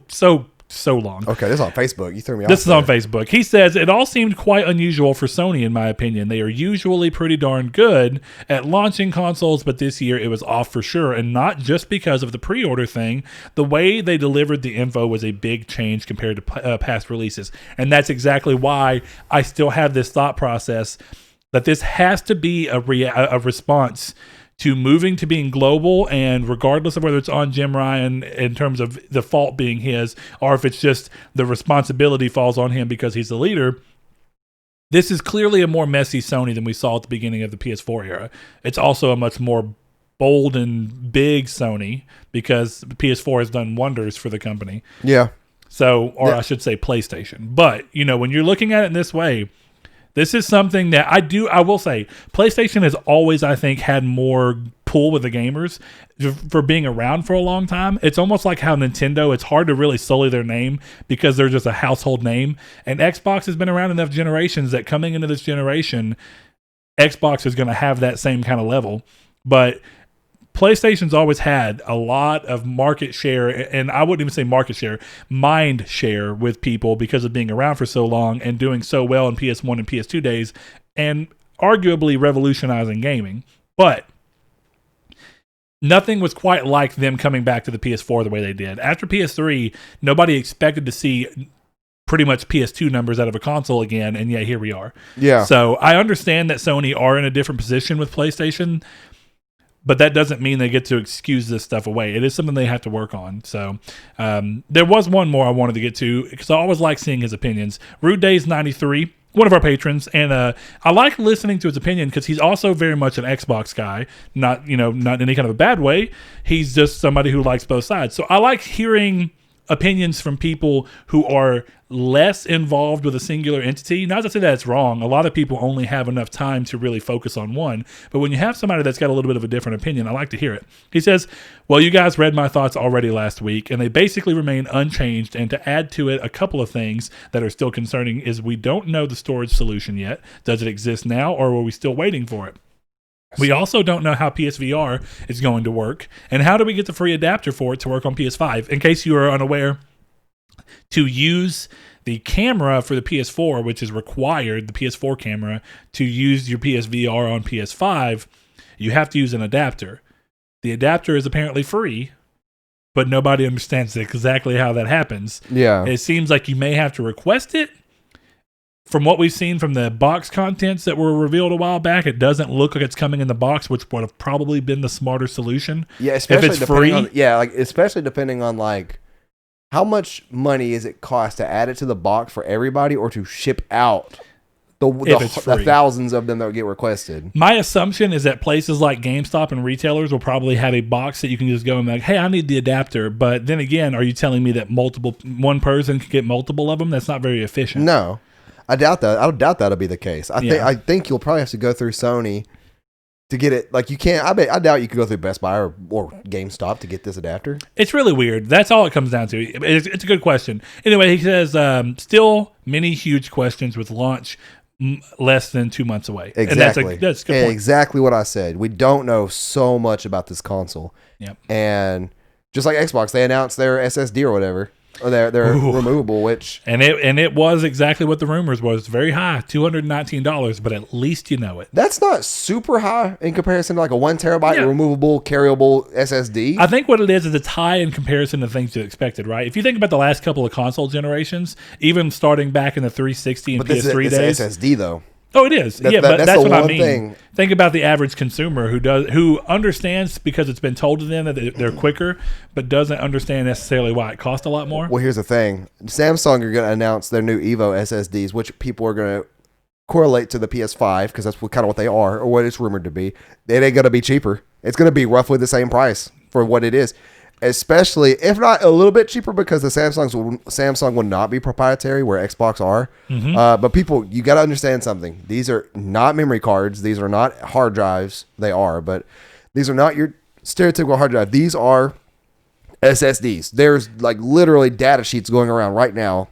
long. Okay, this is on Facebook. You threw me off. This is on Facebook. He says, it all seemed quite unusual for Sony, in my opinion. They are usually pretty darn good at launching consoles, but this year it was off for sure. And not just because of the pre-order thing. The way they delivered the info was a big change compared to past releases. And that's exactly why I still have this thought process that this has to be a response to moving to being global, and regardless of whether it's on Jim Ryan in terms of the fault being his, or if it's just the responsibility falls on him because he's the leader, this is clearly a more messy Sony than we saw at the beginning of the PS4 era. It's also a much more bold and big Sony because the PS4 has done wonders for the company. Yeah. So, or I should say PlayStation. But, when you're looking at it in this way, this is something that I will say, PlayStation has always, I think, had more pull with the gamers for being around for a long time. It's almost like how Nintendo, it's hard to really sully their name because they're just a household name. And Xbox has been around enough generations that coming into this generation, Xbox is going to have that same kind of level. But PlayStation's always had a lot of market share, and I wouldn't even say market share, mind share with people because of being around for so long and doing so well in PS1 and PS2 days, and arguably revolutionizing gaming. But nothing was quite like them coming back to the PS4 the way they did. After PS3, nobody expected to see pretty much PS2 numbers out of a console again, and yet here we are. Yeah. So I understand that Sony are in a different position with PlayStation, but that doesn't mean they get to excuse this stuff away. It is something they have to work on. So there was one more I wanted to get to because I always like seeing his opinions. Rude Days 93, one of our patrons, and I like listening to his opinion because he's also very much an Xbox guy. Not in any kind of a bad way. He's just somebody who likes both sides. So I like hearing opinions from people who are less involved with a singular entity. Not to say that it's wrong. A lot of people only have enough time to really focus on one. But when you have somebody that's got a little bit of a different opinion, I like to hear it. He says, well, you guys read my thoughts already last week, and they basically remain unchanged. And to add to it, a couple of things that are still concerning is we don't know the storage solution yet. Does it exist now, or are we still waiting for it? We also don't know how PSVR is going to work, and how do we get the free adapter for it to work on PS5? In case you are unaware, to use the camera for the PS4, which is required, the PS4 camera, to use your PSVR on PS5, you have to use an adapter. The adapter is apparently free, but nobody understands exactly how that happens. Yeah. It seems like you may have to request it. From what we've seen from the box contents that were revealed a while back, it doesn't look like it's coming in the box, which would have probably been the smarter solution. Yeah, especially if it's free. Especially depending on like how much money is it cost to add it to the box for everybody or to ship out the thousands of them that get requested. My assumption is that places like GameStop and retailers will probably have a box that you can just go and be like, hey, I need the adapter. But then again, are you telling me that one person can get multiple of them? That's not very efficient. No. I doubt that. I doubt that'll be the case. I think you'll probably have to go through Sony to get it. Like you can't. I doubt you could go through Best Buy or GameStop to get this adapter. It's really weird. That's all it comes down to. It's a good question. Anyway, he says still many huge questions with launch less than 2 months away. Exactly. And that's a good point. Exactly what I said. We don't know so much about this console. Yep. And just like Xbox, they announced their SSD or whatever. Or they're removable, which and it was exactly what the rumors was. Very high, $219, but at least you know it. That's not super high in comparison to like a 1 terabyte removable carryable SSD. I think what it is it's high in comparison to things you expected, right? If you think about the last couple of console generations, even starting back in the 360 and PS3 days, it's SSD though. Oh, it is. But that's what I mean. Thing. Think about the average consumer who understands because it's been told to them that they're quicker, but doesn't understand necessarily why it costs a lot more. Well, here's the thing: Samsung are going to announce their new Evo SSDs, which people are going to correlate to the PS5 because that's kind of what they are, or what it's rumored to be. It ain't going to be cheaper. It's going to be roughly the same price for what it is. Especially, if not a little bit cheaper, because the Samsung will not be proprietary where Xbox are. Mm-hmm. But people, you got to understand something. These are not memory cards. These are not hard drives. They are, but these are not your stereotypical hard drive. These are SSDs. There's like literally data sheets going around right now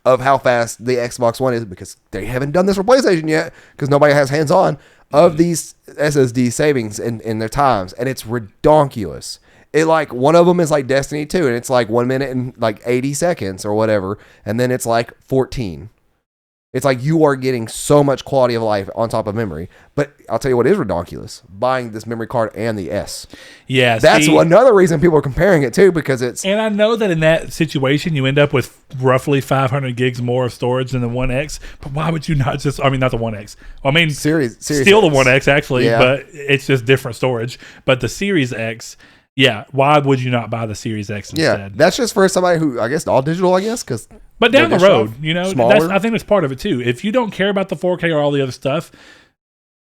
of how fast the Xbox One is, because they haven't done this for PlayStation yet, because nobody has hands on of these SSD savings in their times, and it's redonkulous. It like one of them is like Destiny 2, and it's like 1 minute and like 80 seconds or whatever, and then it's like 14. It's like you are getting so much quality of life on top of memory. But I'll tell you what is redonkulous: buying this memory card and the S. Yeah, that's another reason people are comparing it too, because it's. And I know that in that situation, you end up with roughly 500 gigs more of storage than the One X. But why would you not just? I mean, not the One X. I mean, Series still X. the One X actually, Yeah. but it's just different storage. But the Series X. Yeah, why would you not buy the Series X instead? Yeah, that's just for somebody who, I guess, all digital, I guess, because. But down the road, you know, I think that's part of it too. If you don't care about the 4K or all the other stuff,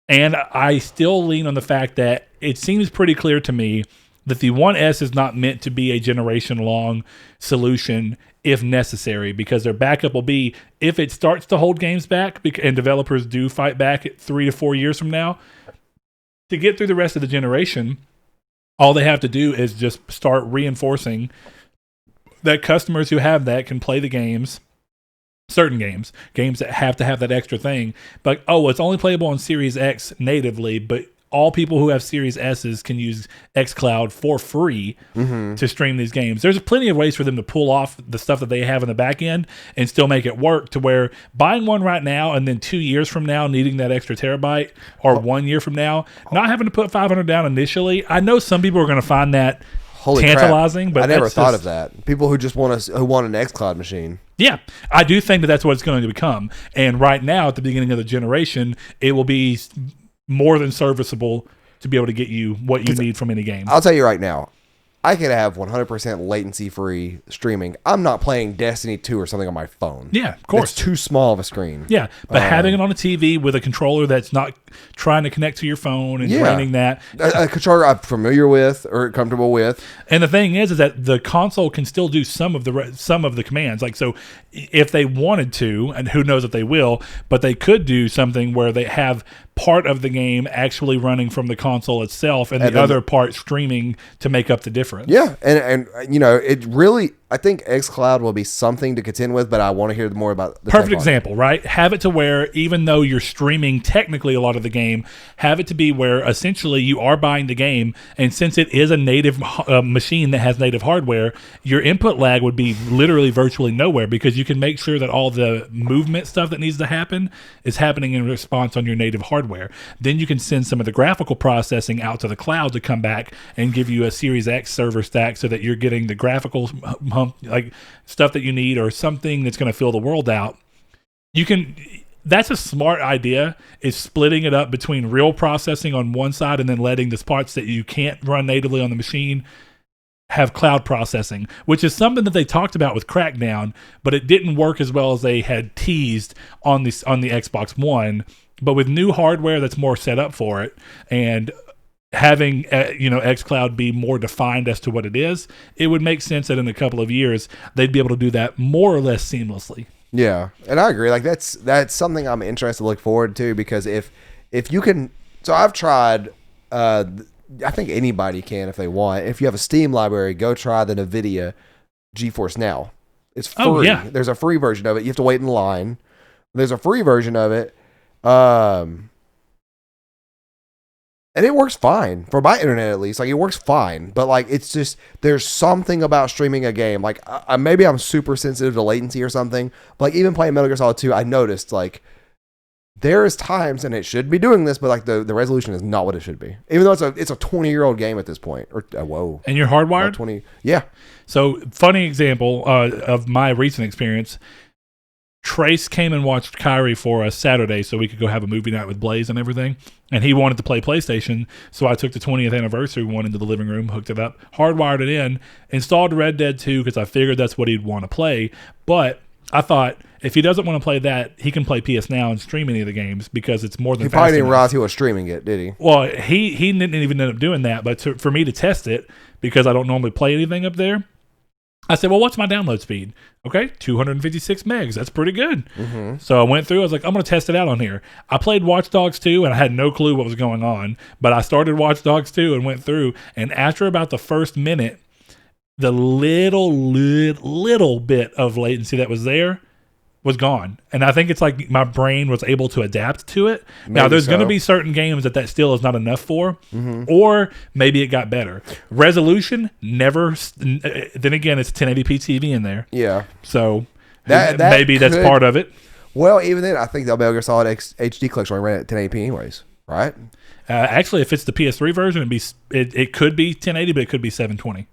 and I still lean on the fact that it seems pretty clear to me that the One S is not meant to be a generation-long solution if necessary, because their backup will be, if it starts to hold games back, and developers do fight back at 3 to 4 years from now, to get through the rest of the generation, all they have to do is just start reinforcing that customers who have that can play the games, certain games that have to have that extra thing. But, it's only playable on Series X natively, but all people who have Series S's can use xCloud for free to stream these games. There's plenty of ways for them to pull off the stuff that they have in the back end and still make it work, to where buying one right now and then 2 years from now needing that extra terabyte, or 1 year from now not having to put $500 down initially. I know some people are going to find that tantalizing, crap. but I never thought of that. People who just want an xCloud machine. Yeah, I do think that that's what it's going to become. And right now, at the beginning of the generation, it will be more than serviceable to be able to get you what you need from any game. I'll tell you right now, I could have 100% latency-free streaming. I'm not playing Destiny 2 or something on my phone. Yeah, of course. It's too small of a screen. Yeah, but having it on a TV with a controller that's not trying to connect to your phone and draining that. A controller I'm familiar with or comfortable with. And the thing is that the console can still do some of the commands. Like, so if they wanted to, and who knows if they will, but they could do something where they have part of the game actually running from the console itself, and the other part streaming to make up the difference. Yeah, and you know, it really, I think xCloud will be something to contend with, but I want to hear more about the perfect example, right? Have it to where even though you're streaming technically a lot of the game, have it to be where essentially you are buying the game, and since it is a native machine that has native hardware, your input lag would be literally virtually nowhere, because you can make sure that all the movement stuff that needs to happen is happening in response on your native hardware. Then you can send some of the graphical processing out to the cloud to come back and give you a Series X server stack, so that you're getting the graphical like stuff that you need, or something that's going to fill the world out. That's a smart idea, is splitting it up between real processing on one side and then letting the parts that you can't run natively on the machine have cloud processing, which is something that they talked about with Crackdown, but it didn't work as well as they had teased on the Xbox One. But with new hardware that's more set up for it, and having xCloud be more defined as to what it is, it would make sense that in a couple of years they'd be able to do that more or less seamlessly. Yeah, and I agree. Like that's something I'm interested to look forward to, because if you can, so I've tried. I think anybody can if they want. If you have a Steam library, go try the NVIDIA GeForce Now. It's free. Oh, yeah. There's a free version of it. You have to wait in line. There's a free version of it. And it works fine for my internet, at least. Like, it works fine, but like, it's just, there's something about streaming a game. Like, maybe I'm super sensitive to latency or something. But like, even playing Metal Gear Solid 2, I noticed like there is times, and it should be doing this, but like the resolution is not what it should be. Even though it's a 20-year-old game at this point. Or whoa, and you're hardwired? 20, yeah. So, funny example of my recent experience. Trace came and watched Kyrie for us Saturday so we could go have a movie night with Blaze and everything. And he wanted to play PlayStation, so I took the 20th anniversary one into the living room, hooked it up, hardwired it in, installed Red Dead 2 because I figured that's what he'd want to play. But I thought, if he doesn't want to play that, he can play PS Now and stream any of the games, because it's more than He probably didn't realize he was streaming it, did he? Well, he didn't even end up doing that, but for me to test it, because I don't normally play anything up there, I said, well, what's my download speed? Okay, 256 megs. That's pretty good. Mm-hmm. So I went through. I was like, I'm going to test it out on here. I played Watch Dogs 2, and I had no clue what was going on. But I started Watch Dogs 2 and went through. And after about the first minute, the little bit of latency that was there was gone. And I think it's like my brain was able to adapt to it. Now, there's going to be certain games that still is not enough for, or maybe it got better. Resolution, never. Then again, it's 1080p TV in there. Yeah. So that maybe that's part of it. Well, even then, I think the Metal Gear Solid HD collection ran at 1080p anyways, right? Actually, if it's the PS3 version, it could be 1080, but it could be 720.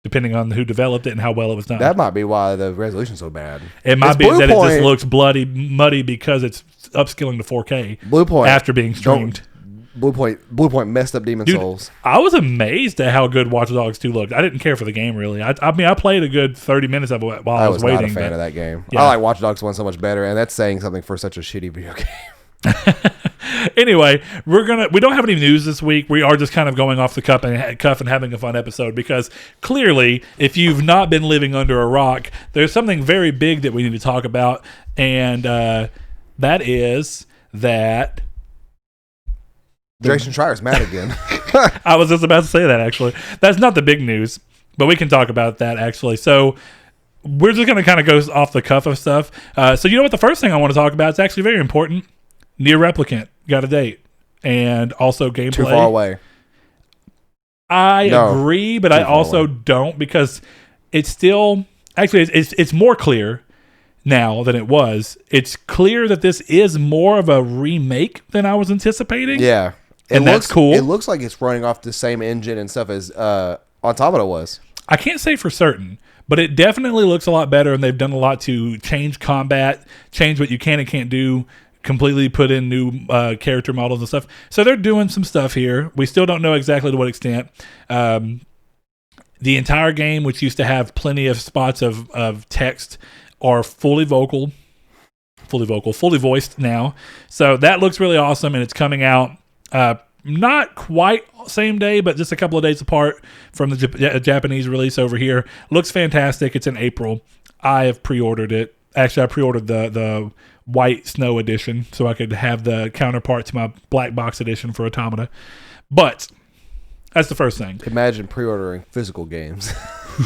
Depending on who developed it and how well it was done. That might be why the resolution's so bad. It might be that it just looks muddy because it's upscaling to 4K Blue Point after being streamed. Blue Point messed up Demon Souls. I was amazed at how good Watch Dogs 2 looked. I didn't care for the game, really. I mean, I played a good 30 minutes of it while I was waiting. I was not a fan of that game. Yeah. I like Watch Dogs 1 so much better, and that's saying something for such a shitty video game. Anyway, we don't have any news this week. We are just kind of going off the cuff and having a fun episode because clearly, if you've not been living under a rock, there's something very big that we need to talk about, and that is that Jason Schreier's mad again. I was just about to say that, actually. That's not the big news, but we can talk about that, actually. So we're just going to kind of go off the cuff of stuff. So you know what? The first thing I want to talk about is actually very important. Nier Replicant got a date, and also gameplay. Too far away. I agree, but I also don't, because it's still actually it's more clear now than it was. It's clear that this is more of a remake than I was anticipating. Yeah, that's cool. It looks like it's running off the same engine and stuff as Automata was. I can't say for certain, but it definitely looks a lot better, and they've done a lot to change combat, change what you can and can't do, completely put in new character models and stuff. So they're doing some stuff here. We still don't know exactly to what extent. The entire game, which used to have plenty of spots of text, are fully voiced now. So that looks really awesome, and it's coming out not quite same day, but just a couple of days apart from the Japanese release over here. Looks fantastic. It's in April. I have pre-ordered it. Actually, I pre-ordered the white snow edition so I could have the counterpart to my black box edition for Automata. But that's the first thing. Imagine pre-ordering physical games.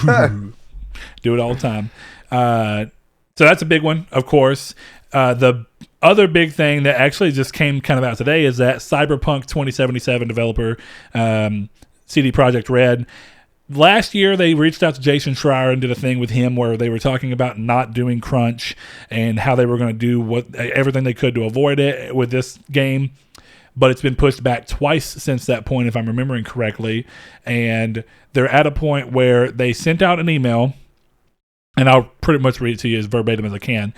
Do it all the time. So that's a big one, of course. The other big thing that actually just came kind of out today is that Cyberpunk 2077 developer, CD Projekt Red, last year they reached out to Jason Schreier and did a thing with him where they were talking about not doing crunch and how they were going to do everything they could to avoid it with this game. But it's been pushed back twice since that point, if I'm remembering correctly. And they're at a point where they sent out an email, and I'll pretty much read it to you as verbatim as I can.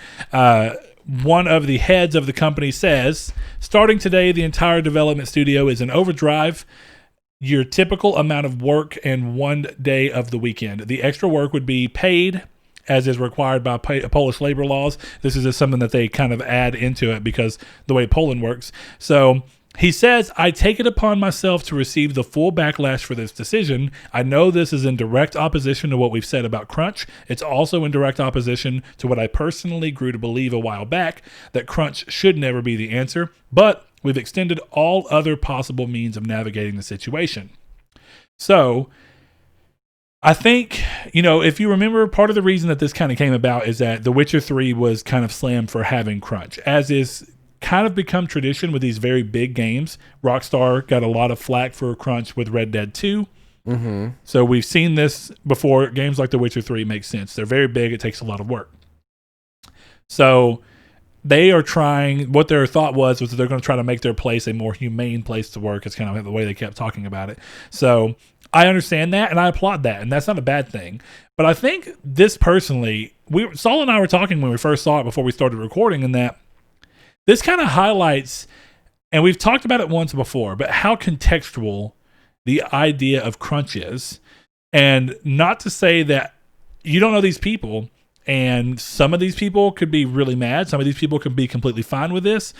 One of the heads of the company says, starting today, the entire development studio is in overdrive. Your typical amount of work and 1 day of the weekend. The extra work would be paid, as is required by Polish labor laws. This is just something that they kind of add into it because the way Poland works. So he says, I take it upon myself to receive the full backlash for this decision. I know this is in direct opposition to what we've said about crunch. It's also in direct opposition to what I personally grew to believe a while back, that crunch should never be the answer. But we've extended all other possible means of navigating the situation. So I think, if you remember, part of the reason that this kind of came about is that The Witcher 3 was kind of slammed for having crunch, as is kind of become tradition with these very big games. Rockstar got a lot of flack for crunch with Red Dead 2. Mm-hmm. So we've seen this before. Games like The Witcher 3 make sense. They're very big. It takes a lot of work. So they are trying, what their thought was that they're going to try to make their place a more humane place to work. It's kind of the way they kept talking about it. So I understand that, and I applaud that, and that's not a bad thing. But I think this personally, Saul and I were talking when we first saw it before we started recording, and that this kind of highlights, and we've talked about it once before, but how contextual the idea of crunch is. And not to say that you don't know these people, and some of these people could be really mad. Some of these people could be completely fine with this.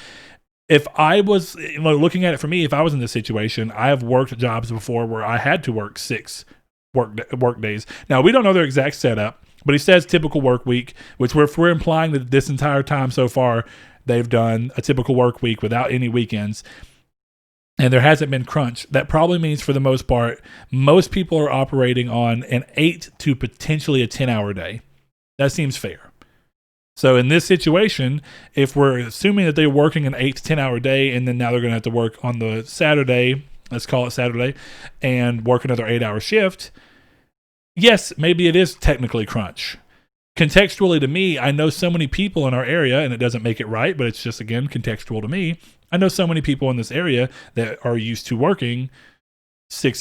If I was looking at it for me, if I was in this situation, I have worked jobs before where I had to work 6 work days. Now, we don't know their exact setup, but he says typical work week, which we're implying that this entire time so far, they've done a typical work week without any weekends. and there hasn't been crunch, that probably means for the most part, most people are operating on an 8 to potentially a 10-hour day. That seems fair. So in this situation, if we're assuming that they're working an 8 to 10-hour day, and then now they're going to have to work on the Saturday, let's call it Saturday, and work another 8-hour shift, yes, maybe it is technically crunch. Contextually to me, I know so many people in our area, and it doesn't make it right, but it's just, again, contextual to me. I know so many people in this area that are used to working 6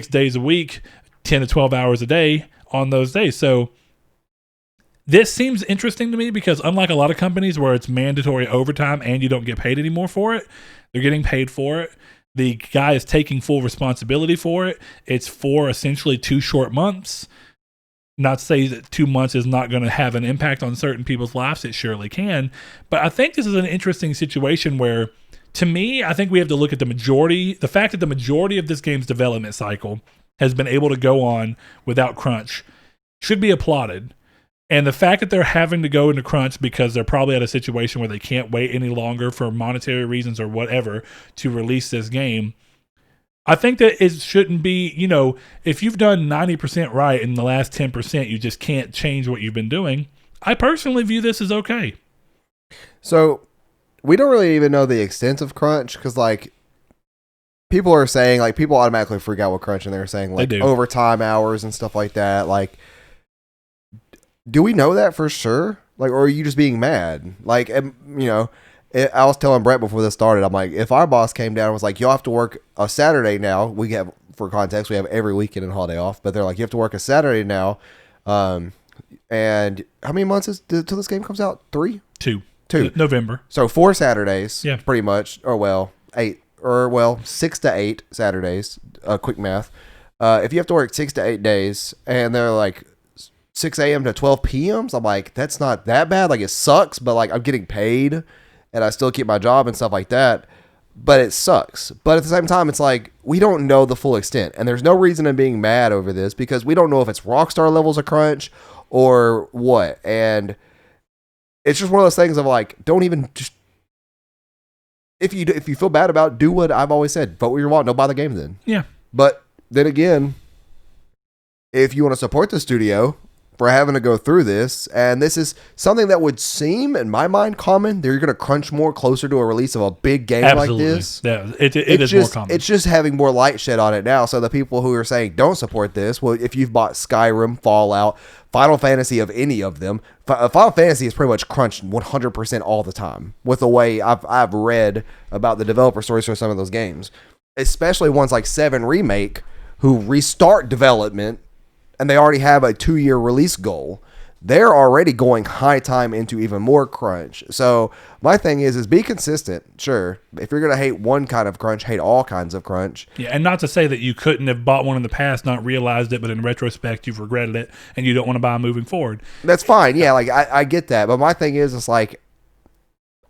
days a week, 10 to 12 hours a day on those days. So this seems interesting to me because unlike a lot of companies where it's mandatory overtime and you don't get paid anymore for it, they're getting paid for it. The guy is taking full responsibility for it. It's for essentially 2 short months. Not to say that 2 months is not going to have an impact on certain people's lives. It surely can. But I think this is an interesting situation where, to me, I think we have to look at the fact that the majority of this game's development cycle has been able to go on without crunch should be applauded. And the fact that they're having to go into crunch because they're probably at a situation where they can't wait any longer for monetary reasons or whatever to release this game, I think that it shouldn't be, if you've done 90% right in the last 10%, you just can't change what you've been doing. I personally view this as okay. So we don't really even know the extent of crunch because, people are saying, people automatically freak out with crunch and they're saying, overtime hours and stuff like that. Do we know that for sure? Or are you just being mad? I was telling Brett before this started, I'm like, if our boss came down and was like, you'll have to work a Saturday now. We have, for context, we have every weekend and holiday off, but they're like, you have to work a Saturday now. And how many months is till this game comes out? 3? 2. November. So 4 Saturdays, pretty much, 6 to 8 Saturdays, quick math. If you have to work 6 to 8 days and they're like 6 a.m. to 12 p.m., so I'm like, that's not that bad. It sucks, but I'm getting paid. And I still keep my job and stuff like that, but it sucks. But at the same time, it's we don't know the full extent. And there's no reason in being mad over this because we don't know if it's Rockstar levels of crunch or what. And it's just one of those things of don't even just, if you feel bad about it, do what I've always said. Vote what you want. Don't buy the game then. Yeah. But then again, if you want to support the studio for having to go through this, and this is something that would seem, in my mind, common. They're going to crunch more closer to a release of a big game like this. Yeah, it is more common. It's just having more light shed on it now. So the people who are saying don't support this, well, if you've bought Skyrim, Fallout, Final Fantasy of any of them, Final Fantasy is pretty much crunched 100% all the time. With the way I've read about the developer stories for some of those games, especially ones like 7 Remake, who restart development. And they already have a 2-year release goal. They're already going high time into even more crunch. So my thing is be consistent. Sure. If you're going to hate one kind of crunch, hate all kinds of crunch. Yeah, and not to say that you couldn't have bought one in the past, not realized it, but in retrospect, you've regretted it, and you don't want to buy moving forward. That's fine. Yeah, I get that. But my thing is, it's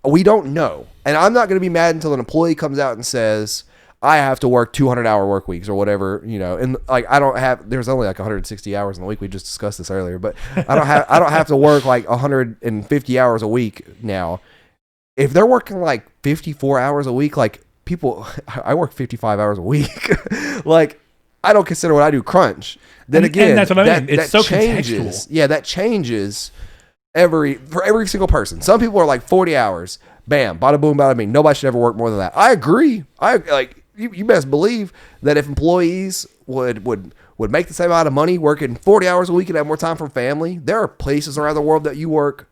we don't know. And I'm not going to be mad until an employee comes out and says, I have to work 200-hour work weeks or whatever, and I don't have, there's only 160 hours in the week. We just discussed this earlier, but I don't have to work 150 hours a week now. If they're working 54 hours a week, people, I work 55 hours a week. I don't consider what I do crunch. Then again, and that's what I mean. It's so changes. Yeah, that changes for every single person. Some people are 40 hours. Bam, bada boom, bada bing. Nobody should ever work more than that. I agree. You best believe that if employees would make the same amount of money working 40 hours a week and have more time for family, there are places around the world that you work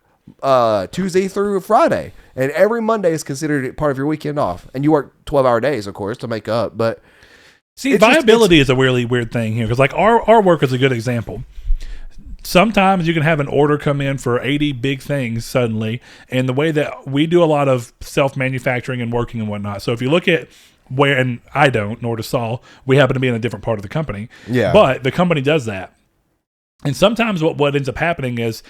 Tuesday through Friday, and every Monday is considered part of your weekend off, and you work 12-hour days, of course, to make up. But see, viability is a really weird thing here because our work is a good example. Sometimes you can have an order come in for 80 big things suddenly, and the way that we do a lot of self-manufacturing and working and whatnot. So if you look at where, and I don't, nor does Saul, we happen to be in a different part of the company. Yeah. But the company does that. And sometimes what ends up happening is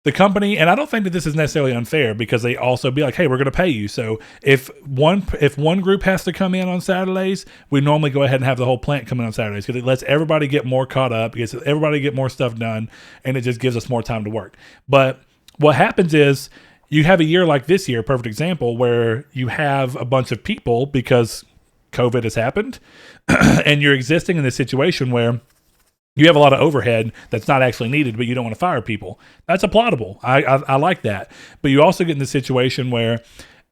the company, and I don't think that this is necessarily unfair because they also be like, hey, we're going to pay you. So if one group has to come in on Saturdays, we normally go ahead and have the whole plant come in on Saturdays because it lets everybody get more caught up, gets everybody get more stuff done, and it just gives us more time to work. But what happens is you have a year like this year, perfect example, where you have a bunch of people because COVID has happened and you're existing in this situation where you have a lot of overhead that's not actually needed, but you don't want to fire people. That's applaudable. I like that. But you also get in the situation where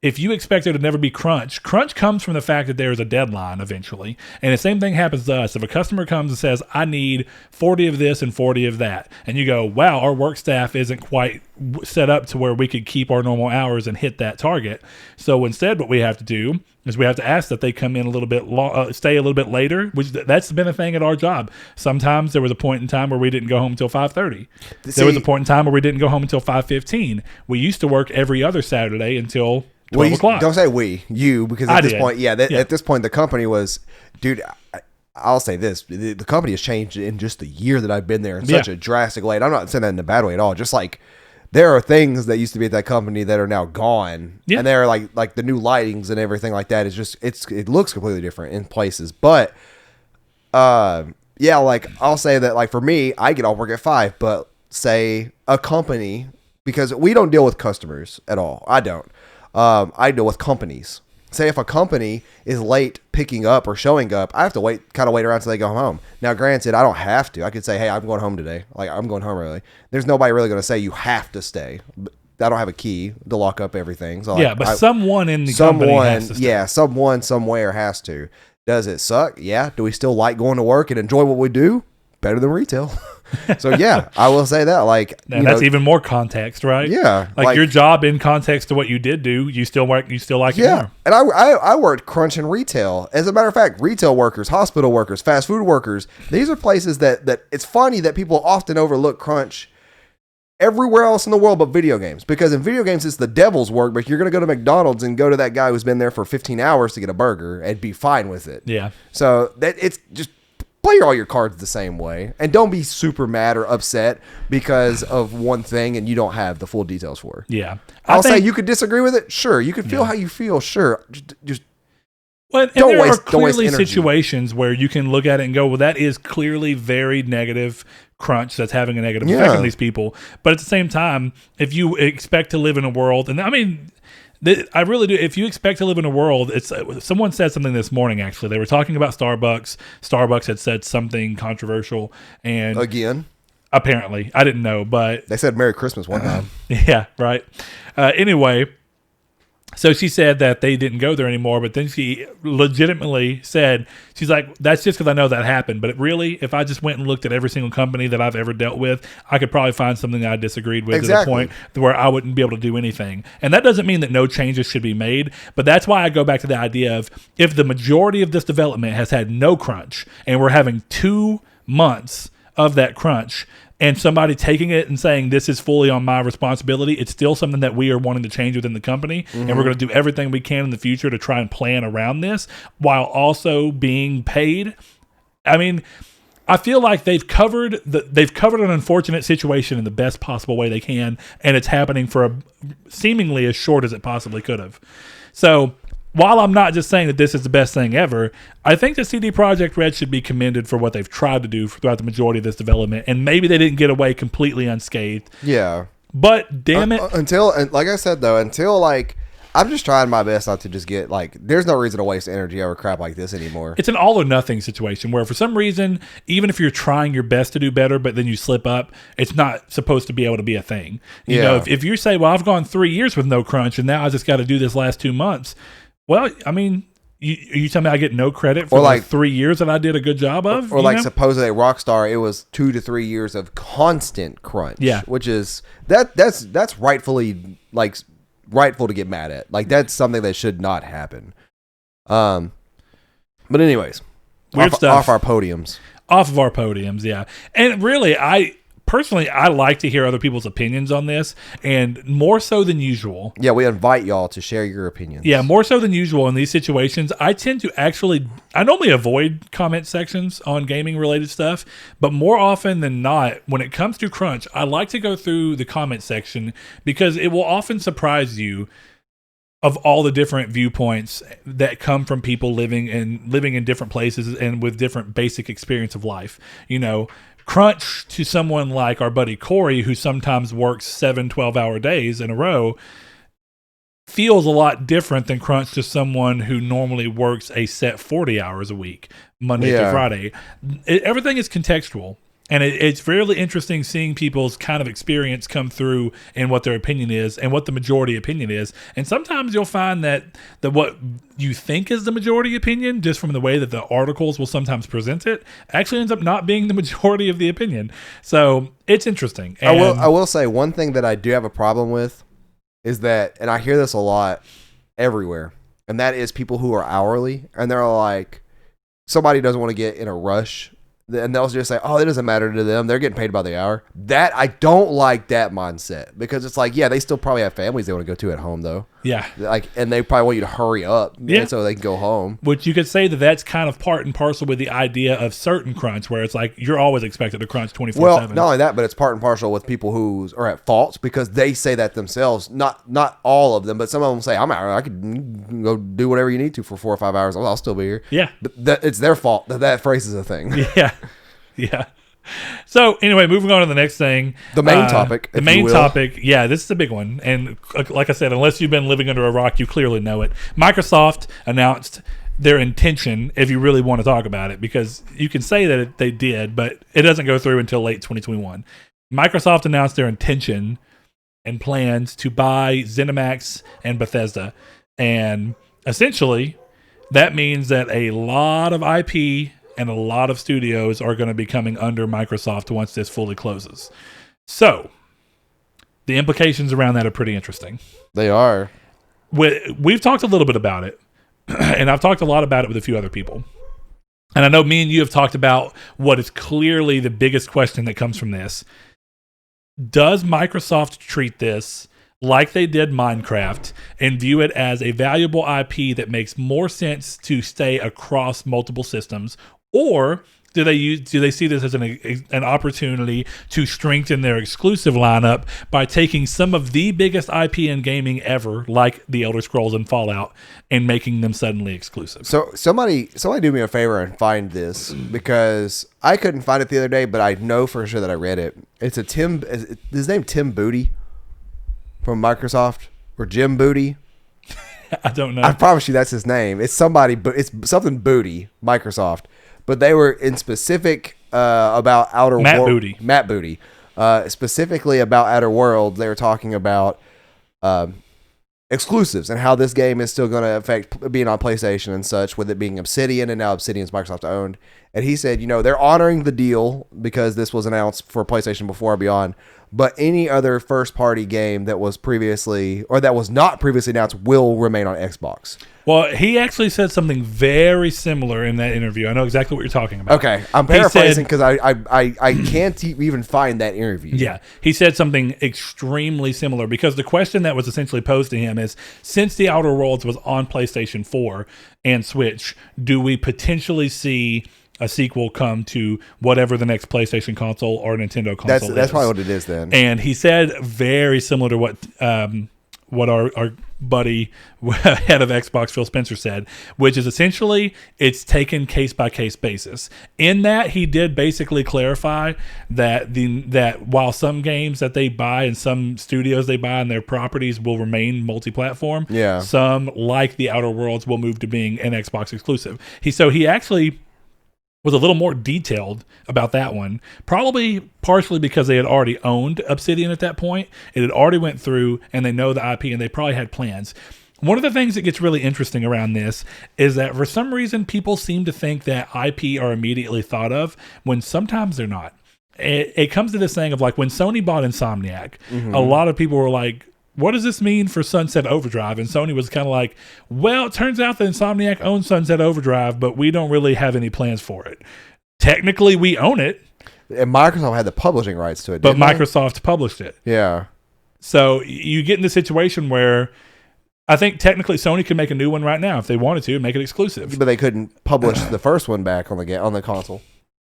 if you expect there to never be crunch comes from the fact that there is a deadline eventually. And the same thing happens to us. If a customer comes and says, I need 40 of this and 40 of that, and you go, wow, our work staff isn't quite set up to where we could keep our normal hours and hit that target. So instead, what we have to do is we have to ask that they come in a little bit, stay a little bit later, which that's been a thing at our job. Sometimes there was a point in time where we didn't go home until 5:30. There was a point in time where we didn't go home until 5:15. We used to work every other Saturday until 12 o'clock. Don't say you, because at this point, at this point, the company was, dude, I'll say this, the company has changed in just the year that I've been there in such a drastic way. And I'm not saying that in a bad way at all. Just like, there are things that used to be at that company that are now gone. Yeah. And they're like the new lightings and everything like that is just, it looks completely different in places. But, like, I'll say that, like, for me, I get off work at 5, but say a company, because we don't deal with customers at all. I don't. I deal with companies. Say if a company is late picking up or showing up, I have to wait around until they go home. Now, granted, I don't have to. I could say, hey, I'm going home today. Like, I'm going home early. There's nobody really going to say you have to stay. I don't have a key to lock up everything. So but someone in the company has to stay. Yeah, someone somewhere has to. Does it suck? Yeah. Do we still like going to work and enjoy what we do? Better than retail. So yeah, I will say that. Like, that's even more context, right? Yeah, like your job in context to what you did do, you still like it more. And I worked crunch in retail. As a matter of fact, retail workers, hospital workers, fast food workers. These are places that it's funny that people often overlook crunch everywhere else in the world but video games, because in video games it's the devil's work. But you're gonna go to McDonald's and go to that guy who's been there for 15 hours to get a burger and be fine with it. Yeah. So that it's just. Play all your cards the same way, and don't be super mad or upset because of one thing and you don't have the full details for. Yeah, I'll say you could disagree with it. Sure, you could feel how you feel. Sure, just well, and there are clearly situations where you can look at it and go, well, that is clearly very negative crunch that's having a negative effect on these people. But at the same time, if you expect to live in a world, and I mean. I really do. If you expect to live in a world, it's someone said something this morning. Actually, they were talking about Starbucks. Starbucks had said something controversial, and again, apparently, I didn't know, but they said "Merry Christmas" one time. Yeah, right. Anyway, so she said that they didn't go there anymore, but then she legitimately said, she's like, that's just because I know that happened. But really, if I just went and looked at every single company that I've ever dealt with, I could probably find something that I disagreed with to the point where I wouldn't be able to do anything. And that doesn't mean that no changes should be made, but that's why I go back to the idea of if the majority of this development has had no crunch and we're having 2 months of that crunch, and somebody taking it and saying this is fully on my responsibility, it's still something that we are wanting to change within the company. Mm-hmm. And we're going to do everything we can in the future to try and plan around this while also being paid. I mean, I feel like they've covered an unfortunate situation in the best possible way they can, and it's happening for seemingly as short as it possibly could have. So while I'm not just saying that this is the best thing ever, I think that CD Projekt Red should be commended for what they've tried to do throughout the majority of this development, and maybe they didn't get away completely unscathed. Yeah. But damn it. Like I said, though, I'm just trying my best not to just get, like, there's no reason to waste energy over crap like this anymore. It's an all or nothing situation where for some reason, even if you're trying your best to do better, but then you slip up, it's not supposed to be able to be a thing. You know, if you say, well, I've gone 3 years with no crunch and now I just got to do this last 2 months. Well, I mean, you tell me I get no credit for like 3 years that I did a good job of? Or like supposedly at Rockstar, it was 2 to 3 years of constant crunch. Yeah. Which is, that's rightfully, like, rightful to get mad at. Like, that's something that should not happen. But anyways, weird stuff. Off our podiums. Off of our podiums, yeah. And really, I like to hear other people's opinions on this, and more so than usual. Yeah, we invite y'all to share your opinions. Yeah, more so than usual in these situations. I normally avoid comment sections on gaming related stuff, but more often than not, when it comes to crunch, I like to go through the comment section because it will often surprise you of all the different viewpoints that come from people living in different places and with different basic experience of life. You know, crunch to someone like our buddy Corey, who sometimes works 7 12-hour days in a row, feels a lot different than crunch to someone who normally works a set 40 hours a week, Monday through Friday. Everything is contextual. And it's really interesting seeing people's kind of experience come through in what their opinion is and what the majority opinion is. And sometimes you'll find that what you think is the majority opinion, just from the way that the articles will sometimes present it, actually ends up not being the majority of the opinion. So it's interesting. And I will say one thing that I do have a problem with is that, and I hear this a lot everywhere, and that is people who are hourly, and they're like, somebody doesn't want to get in a rush, and they'll just say, oh, it doesn't matter to them. They're getting paid by the hour. That, I don't like that mindset, because it's like, yeah, they still probably have families they want to go to at home, though. Yeah. And they probably want you to hurry up so they can go home. Which you could say that's kind of part and parcel with the idea of certain crunch, where it's like you're always expected to crunch 24/7. Well, not only that, but it's part and parcel with people who are at fault, because they say that themselves. Not all of them, but some of them say, I'm out. I could go do whatever you need to for 4 or 5 hours. I'll still be here. Yeah. But it's their fault that phrase is a thing. Yeah. Yeah. So anyway, moving on to the next thing. The main topic. The main topic. Yeah, this is a big one. And like I said, unless you've been living under a rock, you clearly know it. Microsoft announced their intention, if you really want to talk about it, because you can say that they did, but it doesn't go through until late 2021. Microsoft announced their intention and plans to buy Zenimax and Bethesda. And essentially, that means that a lot of IP and a lot of studios are going to be coming under Microsoft once this fully closes. So, the implications around that are pretty interesting. They are. We've talked a little bit about it, and I've talked a lot about it with a few other people. And I know me and you have talked about what is clearly the biggest question that comes from this. Does Microsoft treat this like they did Minecraft and view it as a valuable IP that makes more sense to stay across multiple systems? Or do they see this as an opportunity to strengthen their exclusive lineup by taking some of the biggest IP in gaming ever, like The Elder Scrolls and Fallout, and making them suddenly exclusive? So somebody do me a favor and find this, because I couldn't find it the other day, but I know for sure that I read it. It's his name Tim Booty from Microsoft, or Jim Booty. I don't know. I promise you that's his name. It's somebody, but it's something Booty, Microsoft. But they were in specific about Outer World. Matt Booty. Specifically about Outer World, they were talking about exclusives and how this game is still going to affect being on PlayStation and such, with it being Obsidian, and now Obsidian's Microsoft owned. And he said, they're honoring the deal because this was announced for PlayStation before or beyond. But any other first-party game that was previously, or that was not previously announced, will remain on Xbox. Well, he actually said something very similar in that interview. I know exactly what you're talking about. Okay, I'm paraphrasing because I can't even find that interview. Yeah, he said something extremely similar, because the question that was essentially posed to him is, since The Outer Worlds was on PlayStation 4 and Switch, do we potentially see a sequel come to whatever the next PlayStation console or Nintendo console is? That's probably what it is then. And he said very similar to what our buddy, head of Xbox, Phil Spencer, said, which is essentially it's taken case-by-case basis. In that, he did basically clarify that while some games that they buy and some studios they buy and their properties will remain multi-platform, some, like The Outer Worlds, will move to being an Xbox exclusive. He actually was a little more detailed about that one, probably partially because they had already owned Obsidian at that point. It had already went through, and they know the IP, and they probably had plans. One of the things that gets really interesting around this is that for some reason, people seem to think that IP are immediately thought of when sometimes they're not. It comes to this thing of like when Sony bought Insomniac, a lot of people were like, what does this mean for Sunset Overdrive? And Sony was kind of like, well, it turns out that Insomniac owns Sunset Overdrive, but we don't really have any plans for it. Technically, we own it. And Microsoft had the publishing rights to it, but Microsoft published it. Yeah. So you get in the situation where I think technically Sony could make a new one right now if they wanted to and make it exclusive. But they couldn't publish the first one back on the console.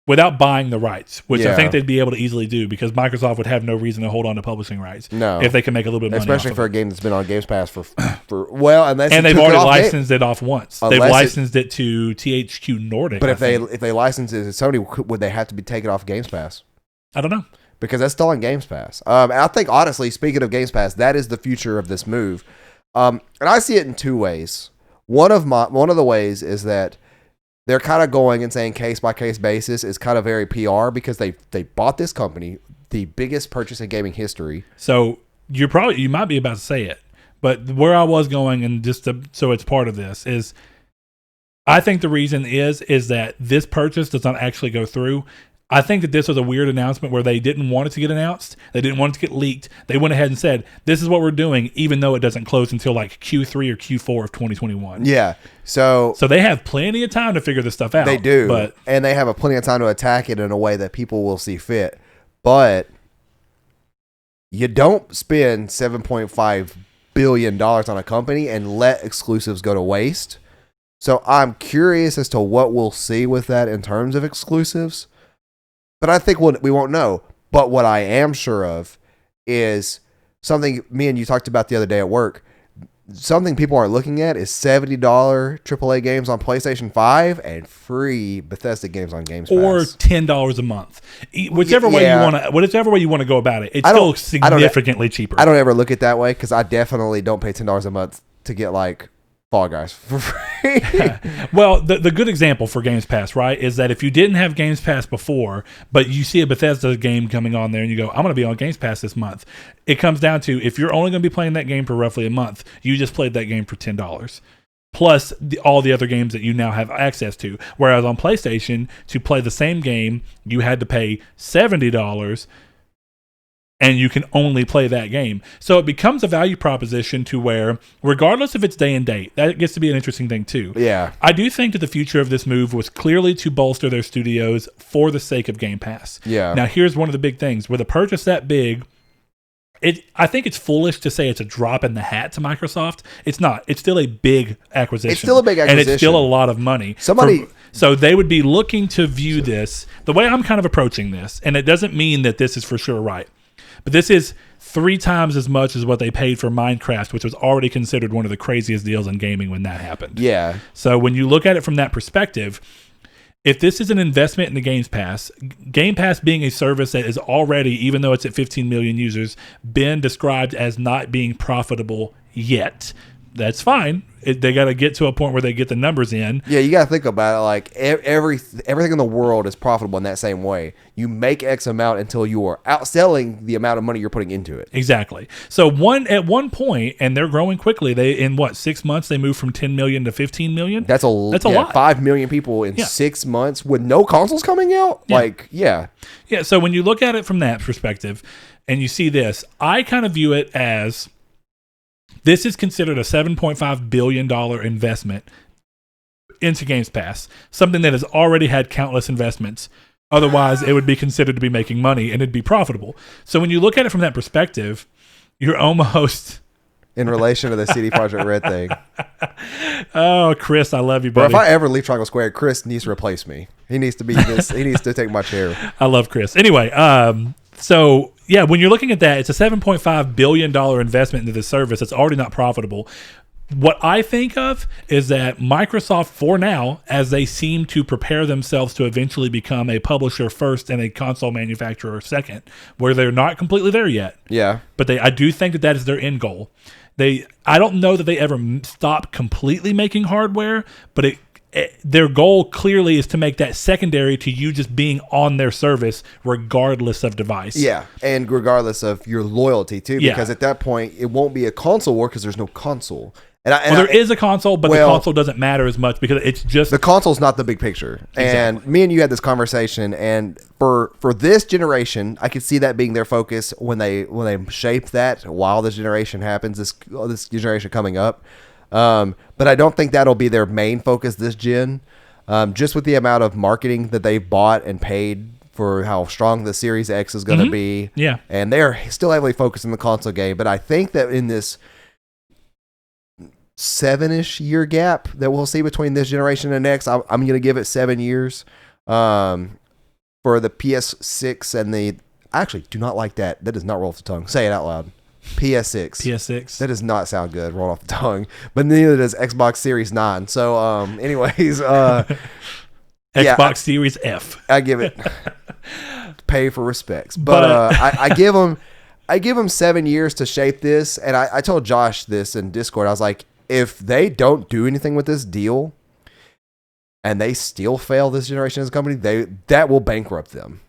Without buying the rights, which I think they'd be able to easily do, because Microsoft would have no reason to hold on to publishing rights. No, if they can make a little bit of money, especially for a game that's been on Games Pass for and they've already licensed it off once. They've licensed it to THQ Nordic. But if they license it to Sony, would they have to be taken off Games Pass? I don't know, because that's still on Games Pass. And I think honestly, speaking of Games Pass, that is the future of this move. And I see it in two ways. One of the ways is that they're kind of going and saying case by case basis is kind of very PR because they bought this company, the biggest purchase in gaming history. So you might be about to say it, but where I was going, and so it's part of this is, I think the reason is that this purchase does not actually go through. I think that this was a weird announcement where they didn't want it to get announced. They didn't want it to get leaked. They went ahead and said, this is what we're doing, even though it doesn't close until like Q3 or Q4 of 2021. Yeah. So they have plenty of time to figure this stuff out. They do. And they have plenty of time to attack it in a way that people will see fit. But you don't spend $7.5 billion on a company and let exclusives go to waste. So I'm curious as to what we'll see with that in terms of exclusives. But I think we won't know. But what I am sure of is something me and you talked about the other day at work. Something people are looking at is $70 AAA games on PlayStation 5 and free Bethesda games on Games Pass. Or $10 a month. Whichever way you want to go about it. It's still significantly cheaper. I don't ever look at it that way because I definitely don't pay $10 a month to get like Fall Guys for free. Well, the good example for Games Pass, right, is that if you didn't have Games Pass before, but you see a Bethesda game coming on there and you go, I'm going to be on Games Pass this month, it comes down to, if you're only going to be playing that game for roughly a month, you just played that game for $10. Plus all the other games that you now have access to. Whereas on PlayStation, to play the same game, you had to pay $70, and you can only play that game. So it becomes a value proposition to where, regardless if it's day and date, that gets to be an interesting thing too. Yeah. I do think that the future of this move was clearly to bolster their studios for the sake of Game Pass. Yeah. Now here's one of the big things. With a purchase that big, I think it's foolish to say it's a drop in the hat to Microsoft. It's not. It's still a big acquisition. It's still a big acquisition. And it's still a lot of money. So they would be looking to view this, the way I'm kind of approaching this, and it doesn't mean that this is for sure right, but this is 3 times as much as what they paid for Minecraft, which was already considered one of the craziest deals in gaming when that happened. Yeah. So when you look at it from that perspective, if this is an investment in the Game Pass being a service that is already, even though it's at 15 million users, been described as not being profitable yet, that's fine. They got to get to a point where they get the numbers in. Yeah, you got to think about it like everything in the world is profitable in that same way. You make X amount until you are outselling the amount of money you're putting into it. Exactly. So at one point, and they're growing quickly. In 6 months they moved from 10 million to 15 million. That's a lot. 5 million people in 6 months with no consoles coming out. Yeah. So when you look at it from that perspective, and you see this, I kind of view it as, this is considered a $7.5 billion investment into Games Pass, something that has already had countless investments. Otherwise, it would be considered to be making money and it'd be profitable. So when you look at it from that perspective, you're almost... In relation to the CD Projekt Red thing. Oh, Chris, I love you, buddy. Bro, if I ever leave Triangle Square, Chris needs to replace me. He needs to be this. He needs to take my chair. I love Chris. Anyway, so, yeah, when you're looking at that, it's a $7.5 billion investment into this service that's already not profitable. What I think of is that Microsoft, for now, as they seem to prepare themselves to eventually become a publisher first and a console manufacturer second, where they're not completely there yet. Yeah. But I do think that is their end goal. I don't know that they ever stop completely making hardware, but their goal clearly is to make that secondary to you just being on their service regardless of device. Yeah, and regardless of your loyalty too, because at that point it won't be a console war because there's no console. There is a console, but the console doesn't matter as much because it's just... The console's not the big picture. Exactly. And me and you had this conversation, and for this generation, I could see that being their focus when they shape that while this generation happens, this generation coming up. But I don't think that'll be their main focus this gen. Just with the amount of marketing that they've bought and paid for how strong the Series X is going to be. Yeah. And they're still heavily focused on the console game. But I think that in this 7-ish year gap that we'll see between this generation and next, I'm going to give it 7 years for the PS6 and the... I actually do not like that. That does not roll off the tongue. Say it out loud. PS6. That does not sound good rolling off the tongue. But neither does Xbox Series 9. So, anyways... Xbox Series F. I give it... pay for respects. But I give them... I give them 7 years to shape this, and I told Josh this in Discord. I was like, if they don't do anything with this deal, and they still fail this generation as a company, that will bankrupt them.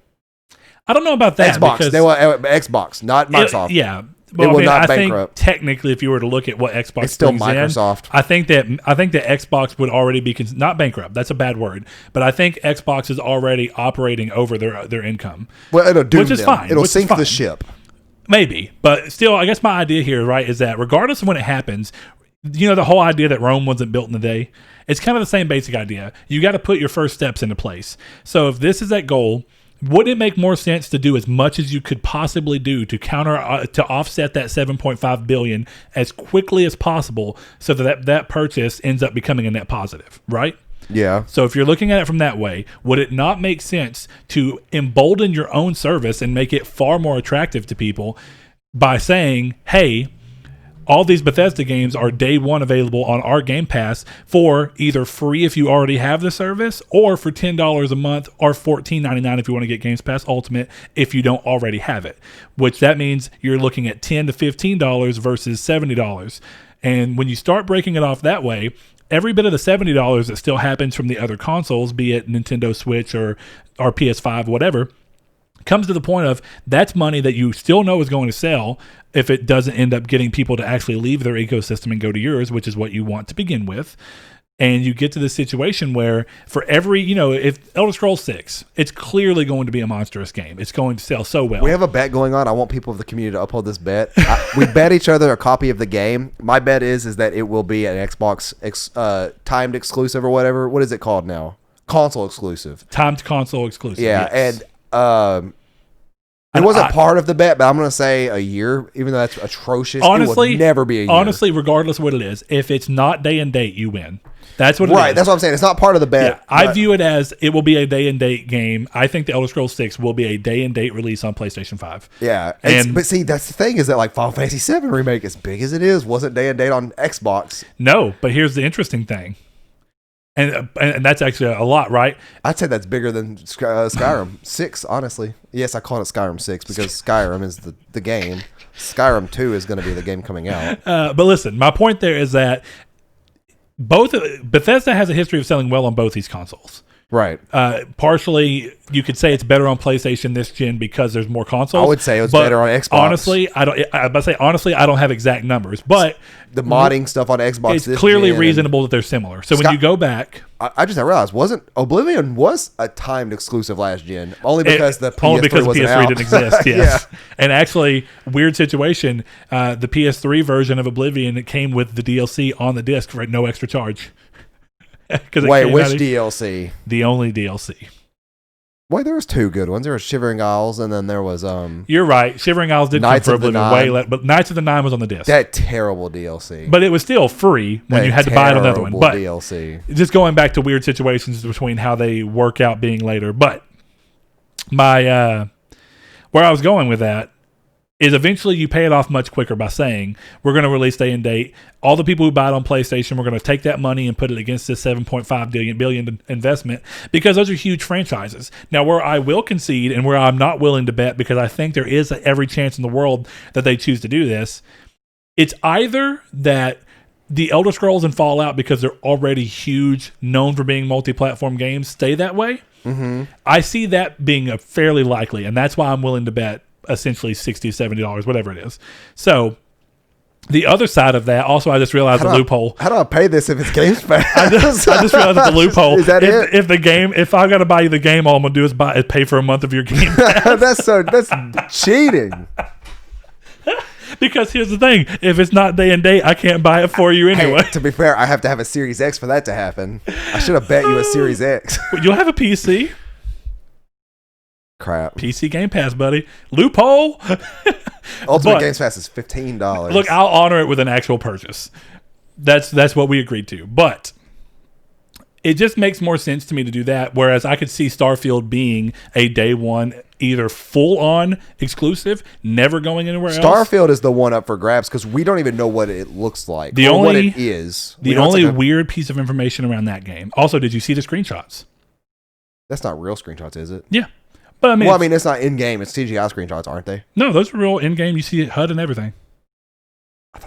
I don't know about that. Xbox, they will Xbox, not Microsoft. Well, it will not bankrupt. Think technically, if you were to look at what Xbox it's still brings Microsoft. I think that Xbox would already be not bankrupt. That's a bad word, but I think Xbox is already operating over their income. Well, it'll doom which is them. fine. It'll which sink is fine. the ship. Maybe, but still, I guess my idea here, right, is that regardless of when it happens, the whole idea that Rome wasn't built in a day. It's kind of the same basic idea. You got to put your first steps into place. So if this is that goal, wouldn't it make more sense to do as much as you could possibly do to to offset that $7.5 billion as quickly as possible, so that purchase ends up becoming a net positive, right? Yeah. So if you're looking at it from that way, would it not make sense to embolden your own service and make it far more attractive to people by saying, hey, all these Bethesda games are day one available on our Game Pass for either free if you already have the service, or for $10 a month, or $14.99 if you want to get Game Pass Ultimate if you don't already have it. Which that means you're looking at $10 to $15 versus $70. And when you start breaking it off that way, every bit of the $70 that still happens from the other consoles, be it Nintendo Switch or PS5, whatever, comes to the point of that's money that you still know is going to sell if it doesn't end up getting people to actually leave their ecosystem and go to yours, which is what you want to begin with. And you get to this situation where for every, if Elder Scrolls 6, it's clearly going to be a monstrous game. It's going to sell so well. We have a bet going on. I want people of the community to uphold this bet. We bet each other a copy of the game. My bet is that it will be an Xbox timed exclusive or whatever. What is it called now? Console exclusive. Timed console exclusive. Yeah, yes. And it wasn't part of the bet, but I'm going to say a year, even though that's atrocious. Honestly, it will never be a year. Honestly, regardless of what it is, if it's not day and date, you win. That's what it is. Right, that's what I'm saying. It's not part of the bet. Yeah, I view it as it will be a day and date game. I think the Elder Scrolls 6 will be a day and date release on PlayStation 5. Yeah, but see, that's the thing is that like Final Fantasy 7 Remake, as big as it is, wasn't day and date on Xbox. No, but here's the interesting thing. And that's actually a lot, right? I'd say that's bigger than Skyrim 6, honestly. Yes, I call it Skyrim 6 because Skyrim is the game. Skyrim 2 is going to be the game coming out. But listen, my point there is that Bethesda has a history of selling well on both these consoles. Right. Partially, you could say it's better on PlayStation this gen because there's more consoles. I would say it's better on Xbox. Honestly, I don't have exact numbers, but the modding stuff on Xbox. It's clearly reasonable that they're similar. So when you go back, I just realized Oblivion was a timed exclusive last gen only because the PS3 didn't exist. Yes, yeah. And actually, weird situation. The PS3 version of Oblivion, it came with the DLC on the disc for no extra charge. Wait, which DLC? The only DLC. Wait, there was two good ones. There was Shivering Isles, and then there was You're right. Shivering Isles did Knights come for Oblivion way late, Nine. but Knights of the Nine was on the disc. That terrible DLC. But it was still free when you had to buy another one. But DLC. Just going back to weird situations between how they work out being later. But my where I was going with that is eventually you pay it off much quicker by saying, we're going to release day and date. All the people who buy it on PlayStation, we're going to take that money and put it against this $7.5 billion investment, because those are huge franchises. Now, where I will concede and where I'm not willing to bet, because I think there is every chance in the world that they choose to do this, it's either that the Elder Scrolls and Fallout, because they're already huge, known for being multi-platform games, stay that way. Mm-hmm. I see that being a fairly likely, and that's why I'm willing to bet essentially $60, $70, whatever it is. So the other side of that, also, I just realized the loophole. How do I pay this if it's Game Pass? I just realized that the loophole. Is that it? If I got to buy you the game, all I'm gonna do is pay for a month of your Game Pass. that's cheating. Because here's the thing: if it's not day and date, I can't buy it for you anyway. Hey, to be fair, I have to have a Series X for that to happen. I should have bet you a Series X. You'll have a PC. Crap. PC Game Pass, buddy. Loophole. Ultimate Game Pass is $15. Look, I'll honor it with an actual purchase. That's what we agreed to. But it just makes more sense to me to do that. Whereas I could see Starfield being a day one, either full on exclusive, never going anywhere else. Starfield is the one up for grabs because we don't even know what it looks like what it is. The only weird piece of information around that game. Also, did you see the screenshots? That's not real screenshots, is it? Yeah. But I mean, well, I mean, it's not in game. It's CGI screenshots, aren't they? no, those are real in game. You see HUD and everything.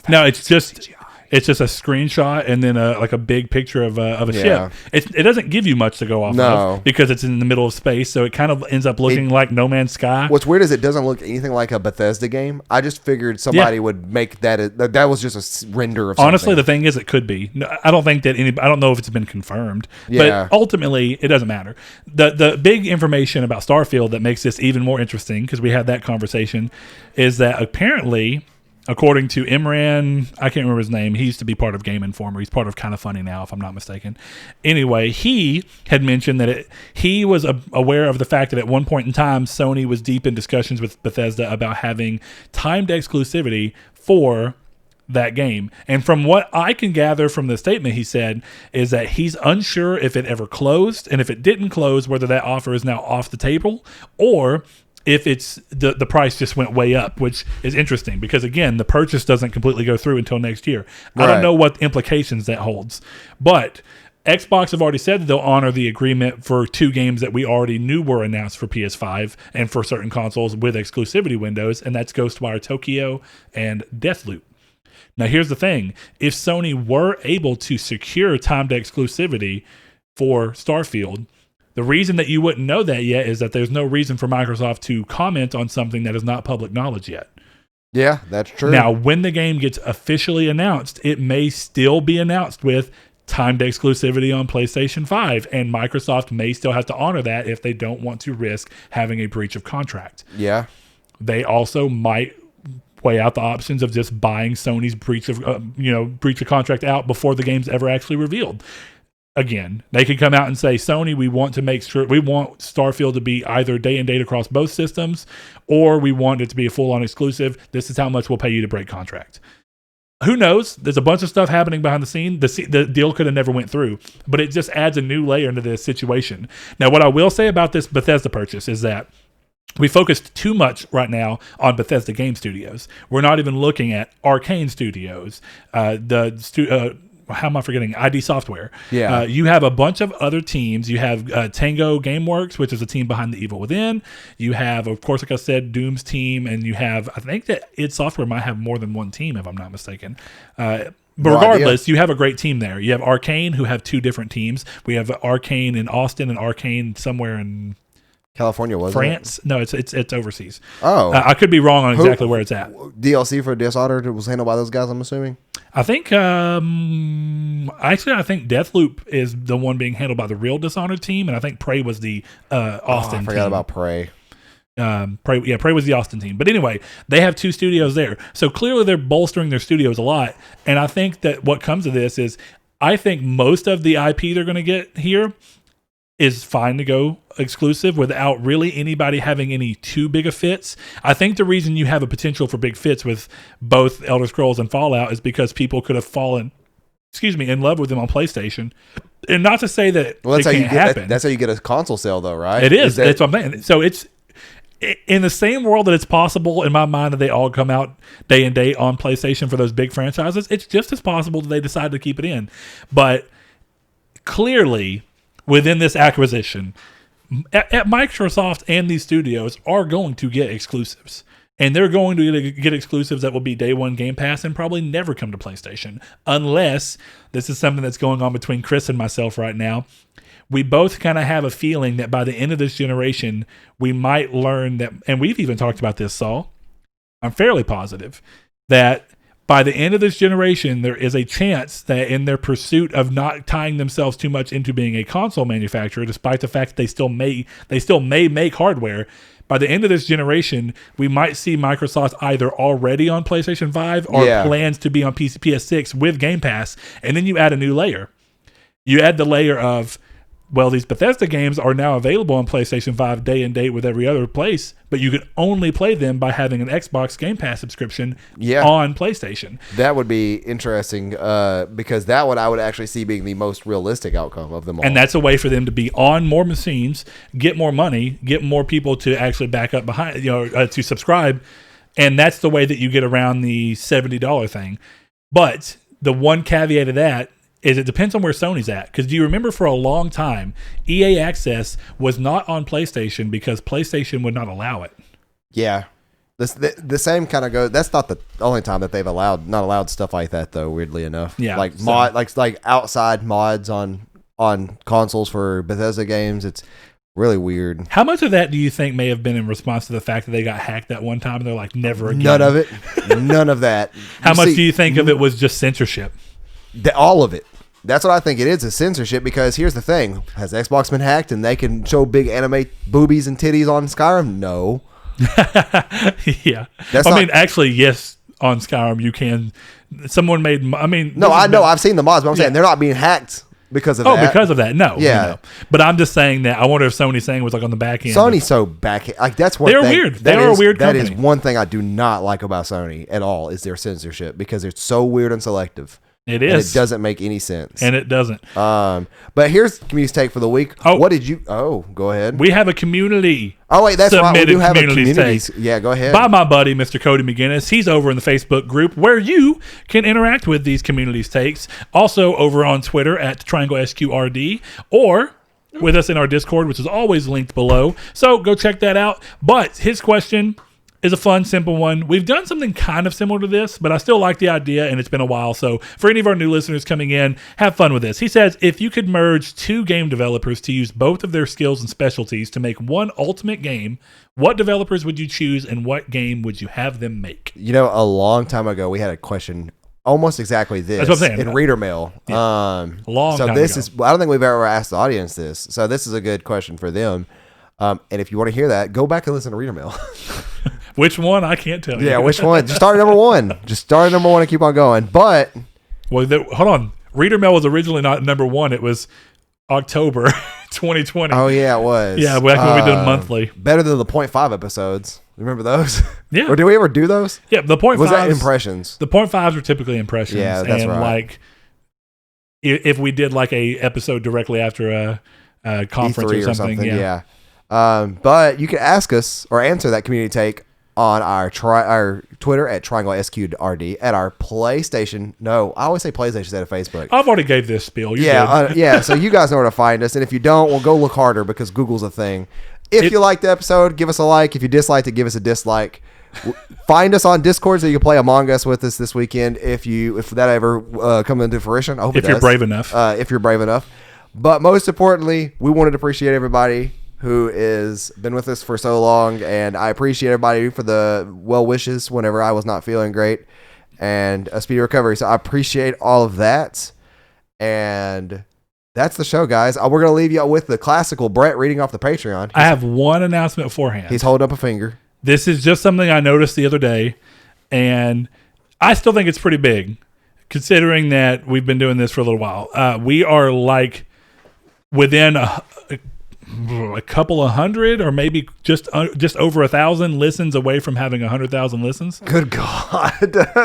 No, it's just CGI. it's just a screenshot and then like a big picture of a Yeah. ship. It doesn't give you much to go off No. of because it's in the middle of space, so it kind of ends up looking like No Man's Sky. What's weird is it doesn't look anything like a Bethesda game. I just figured somebody would make that was just a render of something. Honestly, the thing is, it could be. No, I don't think that I don't know if it's been confirmed, Yeah. but ultimately, it doesn't matter. The big information about Starfield that makes this even more interesting, because we had that conversation, is that apparently, according to Imran, I can't remember his name. He used to be part of Game Informer. He's part of Kinda Funny now, if I'm not mistaken. Anyway, he had mentioned that he was aware of the fact that at one point in time, Sony was deep in discussions with Bethesda about having timed exclusivity for that game. And from what I can gather from the statement he said is that he's unsure if it ever closed, and if it didn't close, whether that offer is now off the table, or if it's the price just went way up, which is interesting because, again, the purchase doesn't completely go through until next year. I don't know what implications that holds. But Xbox have already said that they'll honor the agreement for 2 games that we already knew were announced for PS5 and for certain consoles with exclusivity windows, and that's Ghostwire Tokyo and Deathloop. Now, here's the thing. If Sony were able to secure timed exclusivity for Starfield, the reason that you wouldn't know that yet is that there's no reason for Microsoft to comment on something that is not public knowledge yet. Yeah, that's true. Now, when the game gets officially announced, it may still be announced with timed exclusivity on PlayStation 5, and Microsoft may still have to honor that if they don't want to risk having a breach of contract. Yeah. They also might weigh out the options of just buying Sony's breach of contract out before the game's ever actually revealed. Again, they could come out and say, Sony, we want Starfield to be either day and date across both systems, or we want it to be a full-on exclusive. This is how much we'll pay you to break contract. Who knows? There's a bunch of stuff happening behind the scene. The deal could have never went through, but it just adds a new layer into this situation. Now, what I will say about this Bethesda purchase is that we focused too much right now on Bethesda Game Studios. We're not even looking at Arcane Studios, how am I forgetting? ID Software. Yeah. You have a bunch of other teams. You have Tango Gameworks, which is a team behind The Evil Within. You have, of course, like I said, Doom's team, and you have, I think that id Software might have more than one team, if I'm not mistaken. But regardless, you have a great team there. You have Arcane, who have 2 different teams. We have Arcane in Austin and Arcane somewhere in California, was France? No, it's overseas. Oh. I could be wrong on exactly where it's at. DLC for Dishonored was handled by those guys, I'm assuming? I think, I think Deathloop is the one being handled by the real Dishonored team, and I think Prey was the Austin team. I forgot about Prey. Prey was the Austin team. But anyway, they have 2 studios there. So clearly they're bolstering their studios a lot, and I think that what comes of this is I think most of the IP they're going to get here is fine to go exclusive without really anybody having any too big of fits. I think the reason you have a potential for big fits with both Elder Scrolls and Fallout is because people could have fallen, in love with them on PlayStation. And not to say that it can't happen. That's how you get a console sale, though, right? It is. That's what I'm saying. So it's in the same world that it's possible in my mind that they all come out day and day on PlayStation for those big franchises. It's just as possible that they decide to keep it in. But clearly, within this acquisition, at Microsoft and these studios are going to get exclusives. And they're going to get exclusives that will be day one Game Pass and probably never come to PlayStation. Unless, this is something that's going on between Chris and myself right now, we both kind of have a feeling that by the end of this generation, we might learn that, and we've even talked about this, Saul, I'm fairly positive, that by the end of this generation, there is a chance that in their pursuit of not tying themselves too much into being a console manufacturer, despite the fact that they still may make hardware, by the end of this generation, we might see Microsoft either already on PlayStation 5 or plans to be on PS6 with Game Pass, and then you add a new layer. You add the layer of, well, these Bethesda games are now available on PlayStation 5 day and date with every other place, but you can only play them by having an Xbox Game Pass subscription on PlayStation. That would be interesting because that one I would actually see being the most realistic outcome of them all. And that's a way for them to be on more machines, get more money, get more people to actually back up behind, to subscribe. And that's the way that you get around the $70 thing. But the one caveat of that is it depends on where Sony's at. Because do you remember for a long time, EA Access was not on PlayStation because PlayStation would not allow it. Yeah. The same kind of goes. That's not the only time that they've not allowed stuff like that though. Weirdly enough, Yeah, like like outside mods on consoles for Bethesda games. It's really weird. How much of that do you think may have been in response to the fact that they got hacked that one time and they're like, never again? None of it. None of that. How much do you think of it was just censorship? All of it. That's what I think it is censorship, because here's the thing. Has Xbox been hacked and they can show big anime boobies and titties on Skyrim? No. Yeah. I mean, actually, yes, on Skyrim you can. Someone made, I mean. No, I know. I've seen the mods, but I'm saying they're not being hacked because of that. Oh, because of that. No. Yeah. No. But I'm just saying that I wonder if Sony's saying was like on the back end. Sony's so back. Like, that's one thing. They're weird. They are a weird company. That is one thing I do not like about Sony at all, is their censorship, because it's so weird and selective. It is. And it doesn't make any sense. And it doesn't. But here's community's take for the week. Oh. What did you... Oh, go ahead. We have a community. Oh, wait, that's right. We do have a community community. Yeah, go ahead. By my buddy, Mr. Cody McGinnis. He's over in the Facebook group where you can interact with these communities' takes. Also over on Twitter at Triangle SQRD, or with us in our Discord, which is always linked below. So go check that out. But his question is a fun, simple one. We've done something kind of similar to this, but I still like the idea, and it's been a while. So for any of our new listeners coming in, have fun with this. He says, if you could merge two game developers to use both of their skills and specialties to make one ultimate game, what developers would you choose and what game would you have them make? You know, a long time ago, we had a question almost exactly this. That's what I'm saying. In Reader Mail. Yeah. So this is, I don't think we've ever asked the audience this. So this is a good question for them. And if you want to hear that, go back and listen to Reader Mail. Which one? I can't tell you. Yeah, which one? Just start at number one. Just start at number one and keep on going. But well, hold on. Reader Mail was originally not number one. It was October 2020. Oh yeah, it was. Yeah, back when we did monthly. Better than the 0.5 episodes. Remember those? Yeah. Or did we ever do those? Yeah, the 0.5s. Was that impressions? The 0.5s were typically impressions. Yeah, that's and right. Like, if we did like a episode directly after a conference E3 or something. Yeah. But you can ask us or answer that community take on our Twitter at Triangle SQRD, at our PlayStation. No, I always say PlayStation instead of Facebook. I've already gave this spiel. Yeah, yeah. So you guys know where to find us, and if you don't, well, go look harder, because Google's a thing. If you liked the episode, give us a like. If you disliked it, give us a dislike. Find us on Discord so you can play Among Us with us this weekend. If that ever come into fruition, I hope it does. If you're brave enough. If you're brave enough. But most importantly, we wanted to appreciate everybody who has been with us for so long, and I appreciate everybody for the well wishes whenever I was not feeling great, and a speedy recovery. So I appreciate all of that, and that's the show, guys. We're going to leave you with the classical Brett reading off the Patreon. I have one announcement beforehand. He's holding up a finger. This is just something I noticed the other day, and I still think it's pretty big, considering that we've been doing this for a little while. We are like within a couple of hundred, or maybe just over 1,000 listens away from having 100,000 listens. Good God.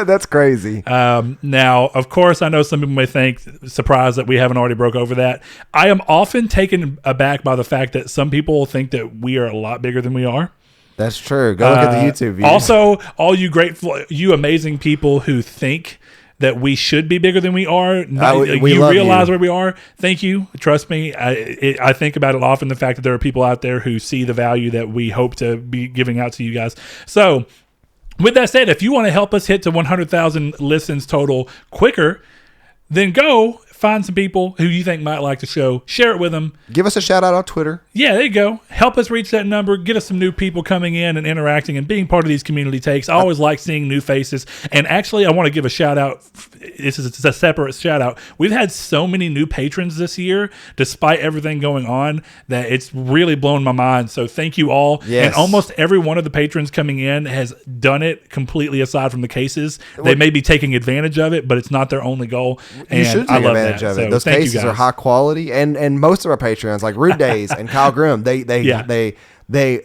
That's crazy. Now, of course, I know some people may think, surprised that we haven't already broke over that. I am often taken aback by the fact that some people think that we are a lot bigger than we are. That's true. Go look at the YouTube views. Also, all you amazing people who think that we should be bigger than we are. We you realize you. where we are. Thank you. Trust me. I think about it often, the fact that there are people out there who see the value that we hope to be giving out to you guys. So with that said, if you want to help us hit to 100,000 listens total quicker, then go find some people who you think might like the show. Share it with them. Give us a shout out on Twitter. Yeah, there you go. Help us reach that number. Get us some new people coming in and interacting and being part of these community takes. I always like seeing new faces. And actually, I want to give a shout out. It's a separate shout out. We've had so many new patrons this year, despite everything going on, that it's really blown my mind. So thank you all. Yes. And almost every one of the patrons coming in has done it completely aside from the cases. They may be taking advantage of it, but it's not their only goal. And you should take I love advantage that. of it. So those cases are high quality, and most of our Patreons, like Rude Days and Kyle Grimm, they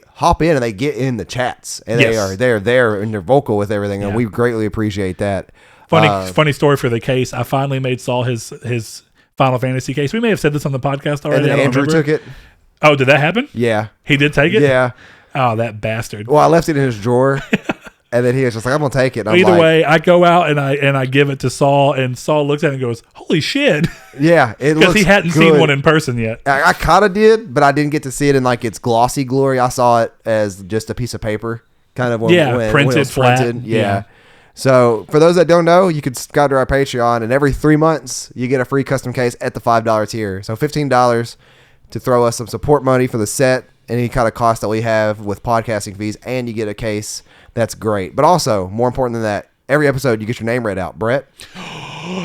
hop in and they get in the chats, and they're there and they're vocal with everything, and we greatly appreciate that. Funny story for the case. I finally made Saul his Final Fantasy case. We may have said this on the podcast already. And then Andrew took it. Oh, did that happen? Yeah, he did take it. Yeah. Oh, that bastard. Well, I left it in his drawer. And then he was just like, I'm gonna take it. And I'm Either like, way, I go out and I give it to Saul, and Saul looks at it and goes, "Holy shit!" yeah, it Because looks he hadn't good. seen one in person yet. I kind of did, but I didn't get to see it in like its glossy glory. I saw it as just a piece of paper, kind of when it printed was flat. printed. Yeah. Yeah. So for those that don't know, you could subscribe to our Patreon, and every 3 months you get a free custom case at the $5 tier. So $15 to throw us some support money for the set, any kind of cost that we have with podcasting fees, and you get a case. That's great. But also, more important than that, every episode you get your name read out. Brett?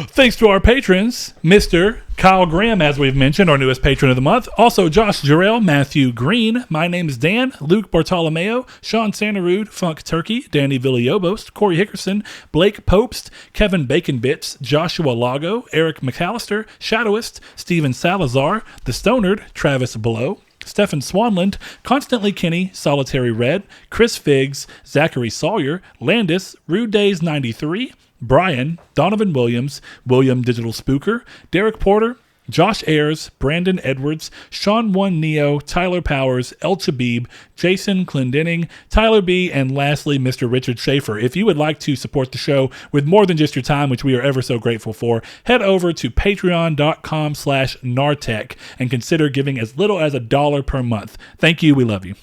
Thanks to our patrons, Mr. Kyle Graham, as we've mentioned, our newest patron of the month. Also, Josh Jarrell, Matthew Green, My Name is Dan, Luke Bartolomeo, Sean Santarude, Funk Turkey, Danny Villalobos, Corey Hickerson, Blake Popst, Kevin Baconbits, Joshua Lago, Eric McAllister, Shadowist, Steven Salazar, The Stonard, Travis Blow, Stefan Swanland, Constantly Kenny, Solitary Red, Chris Figs, Zachary Sawyer, Landis, Rude Days 93, Brian, Donovan Williams, William Digital Spooker, Derek Porter, Josh Ayers, Brandon Edwards, Sean One Neo, Tyler Powers, El Chabib, Jason Clendenning, Tyler B, and lastly, Mr. Richard Schaefer. If you would like to support the show with more than just your time, which we are ever so grateful for, head over to patreon.com/nartech and consider giving as little as $1 per month. Thank you. We love you.